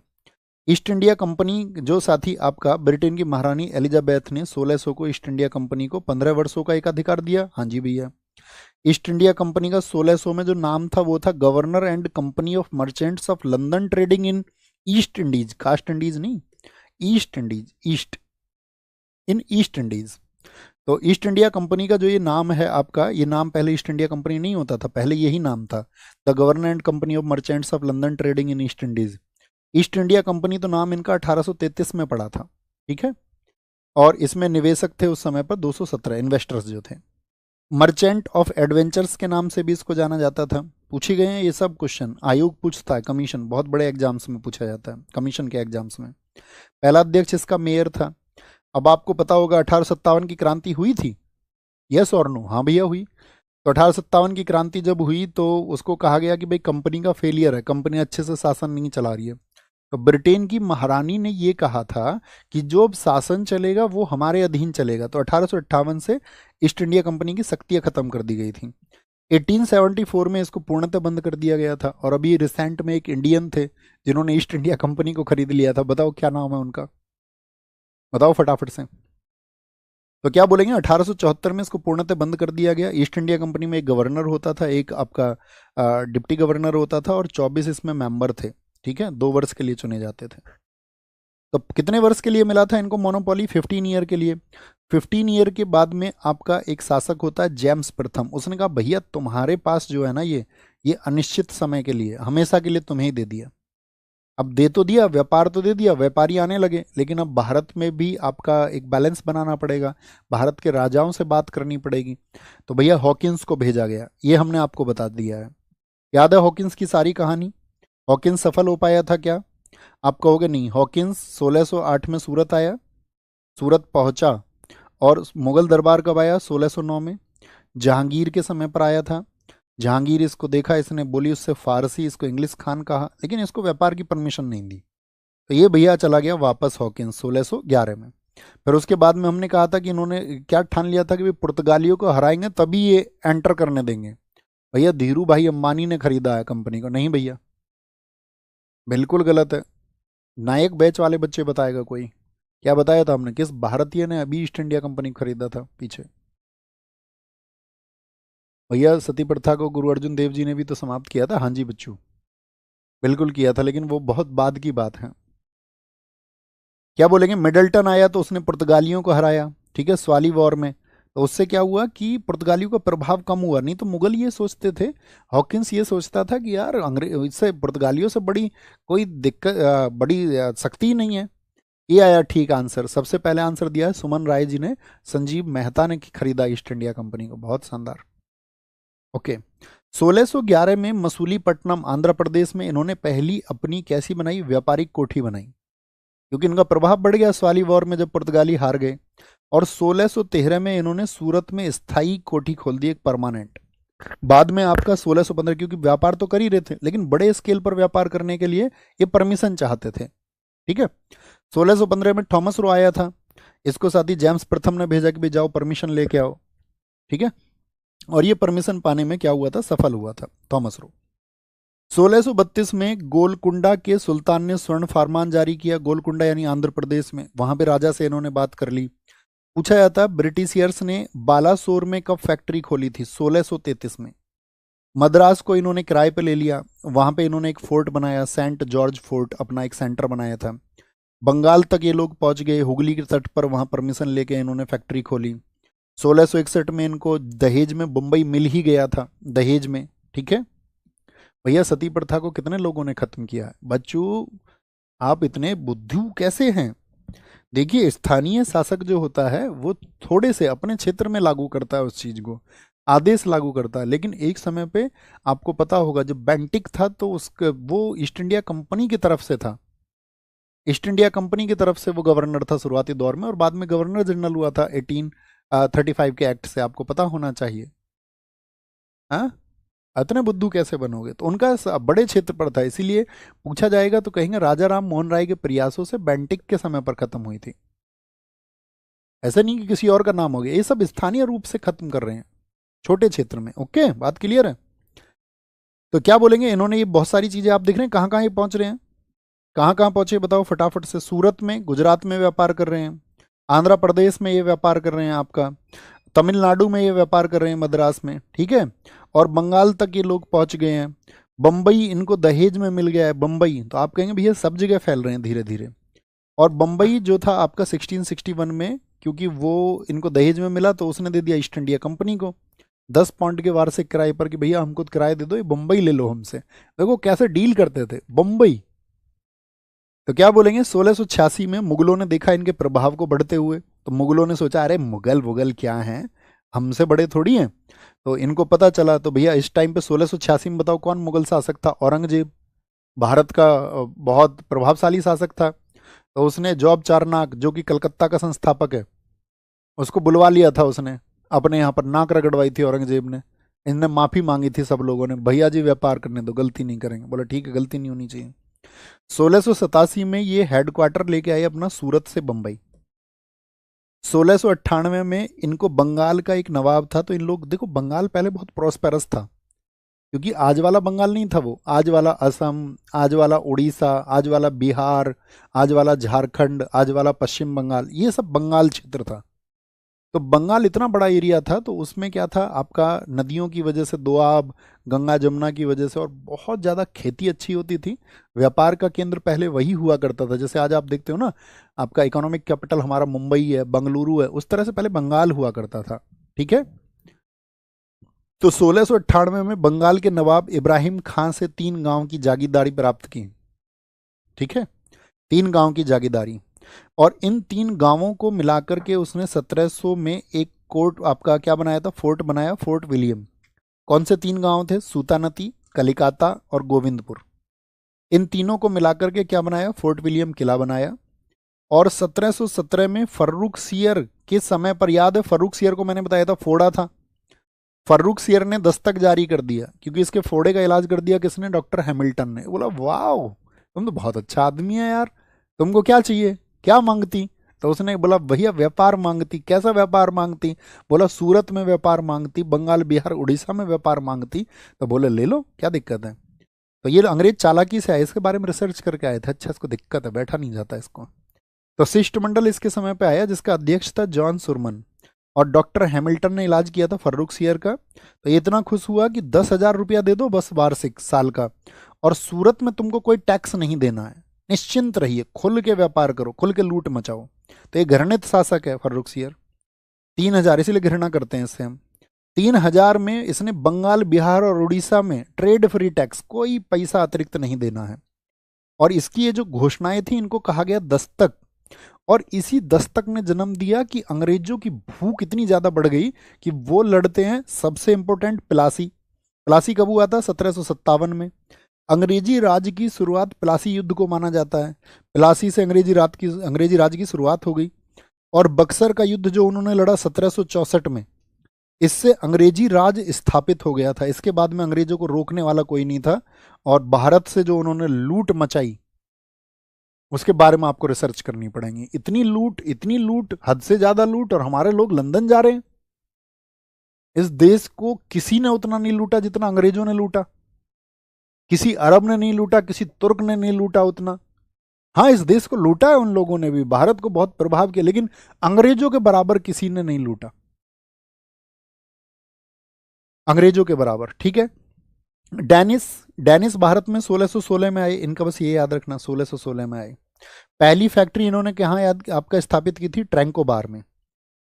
S1: ईस्ट इंडिया कंपनी जो साथी आपका ब्रिटेन की महारानी एलिजाबेथ ने 1600 को ईस्ट इंडिया कंपनी को 15 वर्षों का एक अधिकार दिया। हाँ जी भैया, ईस्ट इंडिया कंपनी का 1600 में जो नाम था वो था governor and company of merchants of London trading in East Indies, cast Indies नहीं, East Indies, East in East Indies. तो ईस्ट इंडिया कंपनी का जो ये नाम है आपका, ये नाम पहले ईस्ट इंडिया कंपनी नहीं होता था, पहले यही नाम था, the governor and company of merchants of London trading in East Indies. East India company तो नाम इनका 1833 में पड़ा था, ठीक है, और इसमें निवेशक थे उस समय पर 217 इन्वेस्टर्स जो थे। मर्चेंट ऑफ एडवेंचर्स के नाम से भी इसको जाना जाता था। पूछी गए हैं ये सब क्वेश्चन, आयोग पूछता है, कमीशन, बहुत बड़े एग्जाम्स में पूछा जाता है, कमीशन के एग्जाम्स में। पहला अध्यक्ष इसका मेयर था। अब आपको पता होगा 1857 की क्रांति हुई थी, यस और नो, हाँ भैया हुई। तो 1857 की क्रांति जब हुई तो उसको कहा गया कि भाई कंपनी का फेलियर है, कंपनी अच्छे से शासन नहीं चला रही है। तो ब्रिटेन की महारानी ने ये कहा था कि जो अब शासन चलेगा वो हमारे अधीन चलेगा। तो 1858 से ईस्ट इंडिया कंपनी की शक्तियां खत्म कर दी गई थी। 1874 में इसको पूर्णतः बंद कर दिया गया था। और अभी रिसेंट में एक इंडियन थे जिन्होंने ईस्ट इंडिया कंपनी को खरीद लिया था, बताओ क्या नाम है उनका, बताओ फटाफट से। तो क्या बोलेंगे, 1874 में इसको पूर्णतः बंद कर दिया गया। ईस्ट इंडिया कंपनी में एक गवर्नर होता था, एक आपका डिप्टी गवर्नर होता था, और 24 इसमें मेंबर थे, ठीक है, 2 वर्ष के लिए चुने जाते थे। तो कितने वर्ष के लिए मिला था इनको मोनोपोली, 15 ईयर के लिए। 15 ईयर के बाद में आपका एक शासक होता है जेम्स प्रथम, उसने कहा भैया तुम्हारे पास जो है ना ये अनिश्चित समय के लिए, हमेशा के लिए तुम्हें ही दे दिया। अब दे तो दिया, व्यापार तो दे दिया, व्यापारी आने लगे, लेकिन अब भारत में भी आपका एक बैलेंस बनाना पड़ेगा, भारत के राजाओं से बात करनी पड़ेगी। तो भैया हॉकिंस को भेजा गया, ये हमने आपको बता दिया है। याद है हॉकिंस की सारी कहानी, हॉकिंस सफल हो पाया था क्या, आप कहोगे नहीं। हॉकिंस 1608 में सूरत आया, सूरत पहुंचा, और मुगल दरबार कब आया, 1609 में, जहांगीर के समय पर आया था। जहांगीर इसको देखा, इसने बोली उससे फारसी, इसको इंग्लिश खान कहा, लेकिन इसको व्यापार की परमिशन नहीं दी। तो ये भैया चला गया वापस हॉकिंस 1611 में। फिर उसके बाद में हमने कहा था कि इन्होंने क्या ठान लिया था कि भाई पुर्तगालियों को हराएंगे तभी ये एंटर करने देंगे। भैया धीरू भाई अंबानी ने खरीदा है कंपनी को, नहीं भैया, बिल्कुल गलत है। नायक बैच वाले बच्चे बताएगा कोई, क्या बताया था हमने, किस भारतीय ने अभी ईस्ट इंडिया कंपनी खरीदा था पीछे। भैया सती प्रथा को गुरु अर्जुन देव जी ने भी तो समाप्त किया था, हाँ जी बच्चू, बिल्कुल किया था, लेकिन वो बहुत बाद की बात है। क्या बोलेंगे, मिडल्टन आया तो उसने पुर्तगालियों को हराया, ठीक है, स्वाली वॉर में। तो उससे क्या हुआ कि पुर्तगालियों का प्रभाव कम हुआ। नहीं तो मुगल ये सोचते थे, हॉकिंस ये सोचता था कि यार अंग्रेज इससे पुर्तगालियों से बड़ी कोई दिक्कत, बड़ी शक्ति ही नहीं है। ये आया ठीक आंसर, सबसे पहले आंसर दिया है सुमन राय जी ने, संजीव मेहता ने खरीदा ईस्ट इंडिया कंपनी को, बहुत शानदार। ओके, 1611 में मसूलीपट्टनम आंध्र प्रदेश में इन्होंने पहली अपनी कैसी बनाई, व्यापारिक कोठी बनाई, क्योंकि इनका प्रभाव बढ़ गया स्वाली वॉर में जब पुर्तगाली हार गए। और 1613 में इन्होंने सूरत में स्थायी कोठी खोल दी, एक परमानेंट। बाद में आपका 1615, क्योंकि व्यापार तो कर ही रहे थे, लेकिन बड़े स्केल पर व्यापार करने के लिए ये परमिशन चाहते थे, ठीक है। 1615 में थॉमस रो आया था, इसको साथ ही जेम्स प्रथम ने भेजा कि भाई जाओ परमिशन लेके आओ, ठीक है। और ये परमिशन पाने में क्या हुआ था, सफल हुआ था थॉमस रो। 1632 में गोलकुंडा के सुल्तान ने स्वर्ण फरमान जारी किया। गोलकुंडा यानी आंध्र प्रदेश में, वहां पे राजा से इन्होंने बात कर ली। पूछा जाता है ब्रिटिशियर्स ने बालासोर में कब फैक्ट्री खोली थी, 1633 में। मद्रास को इन्होंने किराए पे ले लिया, वहां पे इन्होंने एक फोर्ट बनाया, सेंट जॉर्ज फोर्ट, अपना एक सेंटर बनाया था। बंगाल तक ये लोग पहुंच गए, हुगली के तट पर, वहां परमिशन लेके इन्होंने फैक्ट्री खोली। 1661 में इनको दहेज में बम्बई मिल ही गया था, दहेज में, ठीक है। भैया सती प्रथा को कितने लोगों ने खत्म किया है बच्चों, आप इतने बुद्धू कैसे हैं। देखिए स्थानीय शासक जो होता है वो थोड़े से अपने क्षेत्र में लागू करता है उस चीज को, आदेश लागू करता है, लेकिन एक समय पे आपको पता होगा जब बेंटिक था तो उसके वो ईस्ट इंडिया कंपनी की तरफ से था, ईस्ट इंडिया कंपनी की तरफ से वो गवर्नर था शुरुआती दौर में, और बाद में गवर्नर जनरल हुआ था 1835 के एक्ट से, आपको पता होना चाहिए। हाँ, इतने बुद्धू कैसे बनोगे, तो उनका बड़े क्षेत्र पर था, इसीलिए पूछा जाएगा तो कहेंगे राजा राम मोहन राय के प्रयासों से बेंटिक के समय पर खत्म हुई थी, ऐसा नहीं कि किसी और का नाम हो गया, ये सब स्थानीय रूप से खत्म कर रहे हैं छोटे क्षेत्र में। ओके, बात क्लियर है। तो क्या बोलेंगे इन्होंने, ये बहुत सारी चीजें आप देख रहे हैं, कहाँ कहाँ ये पहुंच रहे हैं, कहाँ कहाँ पहुंचे बताओ फटाफट से। सूरत में, गुजरात में व्यापार कर रहे हैं, आंध्र प्रदेश में ये व्यापार कर रहे हैं आपका, तमिलनाडु में ये व्यापार कर रहे हैं, मद्रास में, ठीक है, और बंगाल तक ये लोग पहुंच गए हैं। बम्बई इनको दहेज में मिल गया है, बम्बई, तो आप कहेंगे भैया सब जगह फैल रहे हैं धीरे धीरे। और बम्बई जो था आपका 1661 में, क्योंकि वो इनको दहेज में मिला तो उसने दे दिया ईस्ट इंडिया कंपनी को 10 पाउंड के वार्षिक किराए पर कि भैया हमको किराया दे दो, ये बम्बई ले लो हमसे। देखो कैसे डील करते थे बम्बई। तो क्या बोलेंगे 1686 में मुगलों ने देखा इनके प्रभाव को बढ़ते हुए, तो मुगलों ने सोचा अरे मुगल वुगल क्या हैं, हमसे बड़े थोड़ी हैं, तो इनको पता चला। तो भैया इस टाइम पे 1686 में बताओ कौन मुगल शासक था, औरंगजेब, भारत का बहुत प्रभावशाली शासक था। तो उसने जॉब चारनाक जो कि कलकत्ता का संस्थापक है उसको बुलवा लिया था, उसने अपने यहाँ पर नाक रगड़वाई थी औरंगजेब ने, इनने माफी मांगी थी सब लोगों ने, भैया जी व्यापार करने दो, गलती नहीं करेंगे, बोला ठीक है गलती नहीं होनी चाहिए। 1687 में ये हेडक्वार्टर लेके आए अपना सूरत से बंबई। 1698 में इनको बंगाल का एक नवाब था, तो इन लोग देखो बंगाल पहले बहुत प्रॉस्पेरस था, क्योंकि आज वाला बंगाल नहीं था वो, आज वाला असम, आज वाला उड़ीसा, आज वाला बिहार, आज वाला झारखंड, आज वाला पश्चिम बंगाल, ये सब बंगाल क्षेत्र था। तो बंगाल इतना बड़ा एरिया था, तो उसमें क्या था आपका, नदियों की वजह से, दोआब, गंगा जमुना की वजह से, और बहुत ज़्यादा खेती अच्छी होती थी। व्यापार का केंद्र पहले वही हुआ करता था, जैसे आज आप देखते हो ना आपका इकोनॉमिक कैपिटल हमारा मुंबई है, बंगलुरु है, उस तरह से पहले बंगाल हुआ करता था, ठीक है। तो 1698 में बंगाल के नवाब इब्राहिम खां से 3 गांव की जागीरदारी प्राप्त की, ठीक है, 3 गांव की जागीरदारी। और इन 3 गांवों को मिलाकर के उसने 1700 में एक कोर्ट आपका क्या बनाया था, फोर्ट बनाया, फोर्ट विलियम। कौन से 3 गांव थे, सूतानती, कलिकाता और गोविंदपुर। इन तीनों को मिलाकर के क्या बनाया, फोर्ट विलियम किला बनाया। और 1717 में फर्रुख सियर के समय पर, याद है फर्रुख सियर को मैंने बताया था फोड़ा था, फर्रुख सियर ने दस्तक जारी कर दिया, क्योंकि इसके फोड़े का इलाज कर दिया किसने, डॉक्टर हैमिल्टन ने। बोला वाह तुम तो बहुत अच्छा आदमी है यार, तुमको क्या चाहिए, क्या मांगती। तो उसने बोला भैया व्यापार मांगती। कैसा व्यापार मांगती, बोला सूरत में व्यापार मांगती, बंगाल बिहार उड़ीसा में व्यापार मांगती। तो बोले ले लो क्या दिक्कत है। तो ये अंग्रेज चालाकी से आए, इसके बारे में रिसर्च करके आए थे, अच्छा इसको दिक्कत है, बैठा नहीं जाता इसको। तो शिष्टमंडल इसके समय पे आया जिसका अध्यक्ष था जॉन सुरमन, और डॉक्टर हैमिल्टन ने इलाज किया था फर्रुख सियर का। तो ये इतना खुश हुआ कि 10,000 रुपया दे दो बस वार्षिक साल का, और सूरत में तुमको कोई टैक्स नहीं देना है, निश्चिंत रहिए, खुल के व्यापार करो, खुल के लूट मचाओ। तो ये घृणित शासक है फर्रुख सियर। 3,000, इसीलिए घृणा करते हैं इससे हम। 3,000 में इसने बंगाल बिहार और उड़ीसा में ट्रेड फ्री टैक्स, कोई पैसा अतिरिक्त नहीं देना है। और इसकी ये जो घोषणाएं थी इनको कहा गया दस्तक। और इसी दस्तक ने जन्म दिया कि अंग्रेजों की भूख इतनी ज्यादा बढ़ गई कि वो लड़ते हैं, सबसे इंपॉर्टेंट प्लासी। प्लासी कब हुआ था, 1757 में। अंग्रेजी राज की शुरुआत प्लासी युद्ध को माना जाता है, प्लासी से अंग्रेजी राज की शुरुआत हो गई। और बक्सर का युद्ध जो उन्होंने लड़ा 1764 में, इससे अंग्रेजी राज स्थापित हो गया था। इसके बाद में अंग्रेजों को रोकने वाला कोई नहीं था। और भारत से जो उन्होंने लूट मचाई उसके बारे में आपको रिसर्च करनी पड़ेगी। इतनी लूट, इतनी लूट, हद से ज्यादा लूट, और हमारे लोग लंदन जा रहे हैं। इस देश को किसी ने उतना नहीं लूटा जितना अंग्रेजों ने लूटा। किसी अरब ने नहीं लूटा, किसी तुर्क ने नहीं लूटा उतना। हाँ, इस देश को लूटा है उन लोगों ने भी, भारत को बहुत प्रभाव किया, लेकिन अंग्रेजों के बराबर किसी ने नहीं लूटा, अंग्रेजों के बराबर। ठीक है। डेनिस डेनिस भारत में 1616 में आए, इनका बस ये याद रखना, 1616 में आए। पहली फैक्ट्री इन्होंने कहाँ याद आपका स्थापित की थी? ट्रैंकोबार में।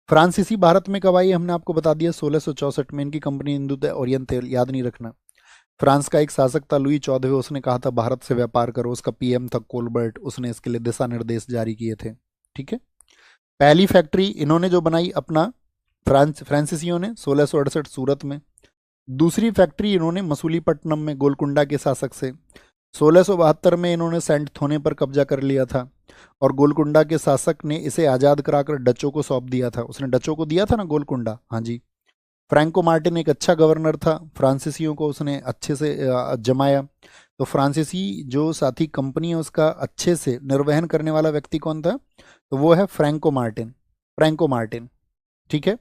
S1: फ्रांसीसी भारत में कब आई? हमने आपको बता दिया 1664 में। इनकी कंपनी हिंदू ओरियंटल, याद नहीं रखना। फ्रांस का एक शासक था लुई 14वें, उसने कहा था भारत से व्यापार करो। उसका पीएम था कोलबर्ट, उसने इसके लिए दिशा निर्देश जारी किए थे। ठीक है। पहली फैक्ट्री इन्होंने जो बनाई अपना फ्रांसीसियों ने 1668 सूरत में। दूसरी फैक्ट्री इन्होंने मसूलीपट्टनम में गोलकुंडा के शासक से। 1672 में इन्होंने सेंट थोने पर कब्जा कर लिया था और गोलकुंडा के शासक ने इसे आज़ाद कराकर डचों को सौंप दिया था। उसने डचों को दिया था ना गोलकुंडा। हाँ जी। फ्रैंको मार्टिन एक अच्छा गवर्नर था, फ्रांसीसियों को उसने अच्छे से जमाया। तो फ्रांसीसी जो साथी कंपनी है उसका अच्छे से निर्वहन करने वाला व्यक्ति कौन था? तो वो है फ्रैंको मार्टिन। Franco Martin. ठीक है।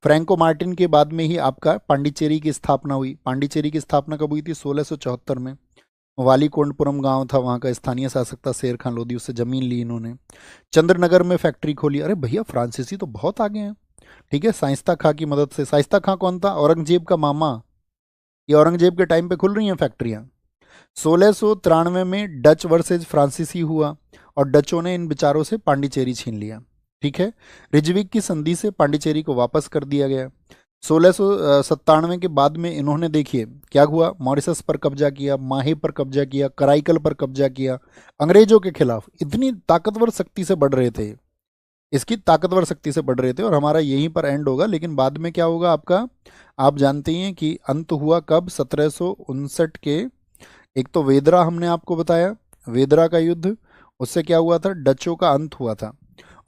S1: फ्रैंको मार्टिन के बाद में ही आपका पांडिचेरी की स्थापना हुई। पांडिचेरी की स्थापना कब हुई थी? 1674 में। वालीकोंडपुरम गांव था, वहाँ का स्थानीय शासक था शेर खान लोधी, उससे जमीन ली इन्होंने। चंद्रनगर में फैक्ट्री खोली। अरे भैया, फ्रांसीसी तो बहुत आगे हैं। ठीक है। शाइस्ता खां की मदद से। शाइस्ता खां कौन था? औरंगजेब का मामा। ये औरंगजेब के टाइम पे खुल रही हैं फैक्ट्रियां। 1693 में डच वर्सेज फ्रांसीसी हुआ और डचों ने इन विचारों से पांडिचेरी छीन लिया। ठीक है। रिजविक की संधि से पांडिचेरी को वापस कर दिया गया। 1697 के बाद में इन्होंने देखिए क्या हुआ, मॉरिशस पर कब्जा किया, माहे पर कब्जा किया, कराईकल पर कब्जा किया। अंग्रेजों के खिलाफ इतनी ताकतवर शक्ति से बढ़ रहे थे, इसकी ताकतवर शक्ति से बढ़ रहे थे, और हमारा यहीं पर एंड होगा। लेकिन बाद में क्या होगा आपका, आप जानते हैं कि अंत हुआ कब? 1759 के। एक तो वेदरा हमने आपको बताया, वेदरा का युद्ध, उससे क्या हुआ था? डचों का अंत हुआ था।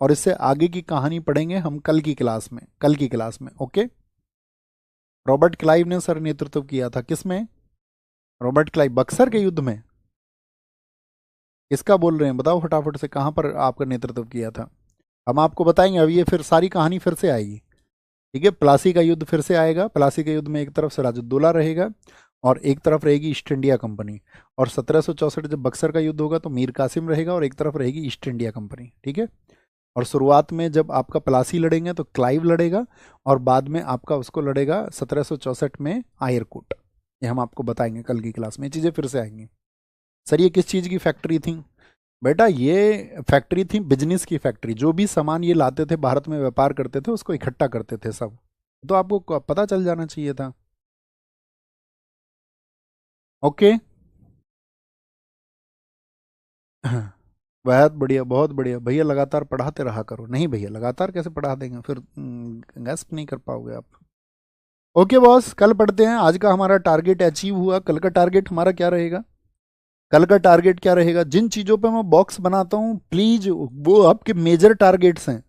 S1: और इससे आगे की कहानी पढ़ेंगे हम कल की क्लास में, कल की क्लास में। ओके। रॉबर्ट क्लाइव ने सर नेतृत्व किया था किसमें? रॉबर्ट क्लाइव बक्सर के युद्ध में। किसका बोल रहे हैं बताओ फटाफट से, कहां पर आपका नेतृत्व किया था? हम आपको बताएंगे। अब ये फिर सारी कहानी फिर से आएगी। ठीक है। प्लासी का युद्ध फिर से आएगा। प्लासी के युद्ध में एक तरफ सिराजुद्दौला रहेगा और एक तरफ रहेगी ईस्ट इंडिया कंपनी। और 1764 जब बक्सर का युद्ध होगा तो मीर कासिम रहेगा और एक तरफ रहेगी ईस्ट इंडिया कंपनी। ठीक है। और शुरुआत में जब आपका प्लासी लड़ेंगे तो क्लाइव लड़ेगा और बाद में आपका उसको लड़ेगा 1764 में आयरकुट। ये हम आपको बताएंगे कल की क्लास में, ये चीज़ें फिर से आएंगी। सर ये किस चीज़ की फैक्ट्री थी? बेटा ये फैक्ट्री थी बिजनेस की फैक्ट्री। जो भी सामान ये लाते थे भारत में व्यापार करते थे उसको इकट्ठा करते थे सब। तो आपको पता चल जाना चाहिए था। ओके। बहुत बढ़िया, बहुत बढ़िया भैया, लगातार पढ़ाते रहा करो। नहीं भैया, लगातार कैसे पढ़ा देंगे फिर, गैस्प नहीं कर पाओगे आप। ओके बॉस, कल पढ़ते हैं। आज का हमारा टारगेट अचीव हुआ। कल का टारगेट हमारा क्या रहेगा? कल का टारगेट क्या रहेगा? जिन चीज़ों पे मैं बॉक्स बनाता हूँ प्लीज वो आपके मेजर टारगेट्स हैं,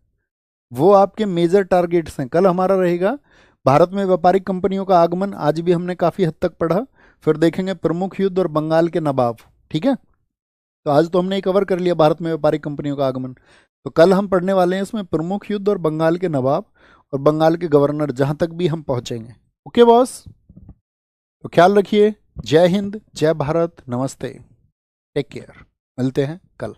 S1: वो आपके मेजर टारगेट्स हैं। कल हमारा रहेगा भारत में व्यापारिक कंपनियों का आगमन। आज भी हमने काफ़ी हद तक पढ़ा। फिर देखेंगे प्रमुख युद्ध और बंगाल के नवाब। ठीक है। तो आज तो हमने कवर कर लिया भारत में व्यापारिक कंपनियों का आगमन। तो कल हम पढ़ने वाले हैं इसमें प्रमुख युद्ध और बंगाल के नवाब और बंगाल के गवर्नर, जहां तक भी हम पहुंचेंगे। ओके बॉस, तो ख्याल रखिए। जय हिंद, जय भारत, नमस्ते, टेक केयर। मिलते हैं कल।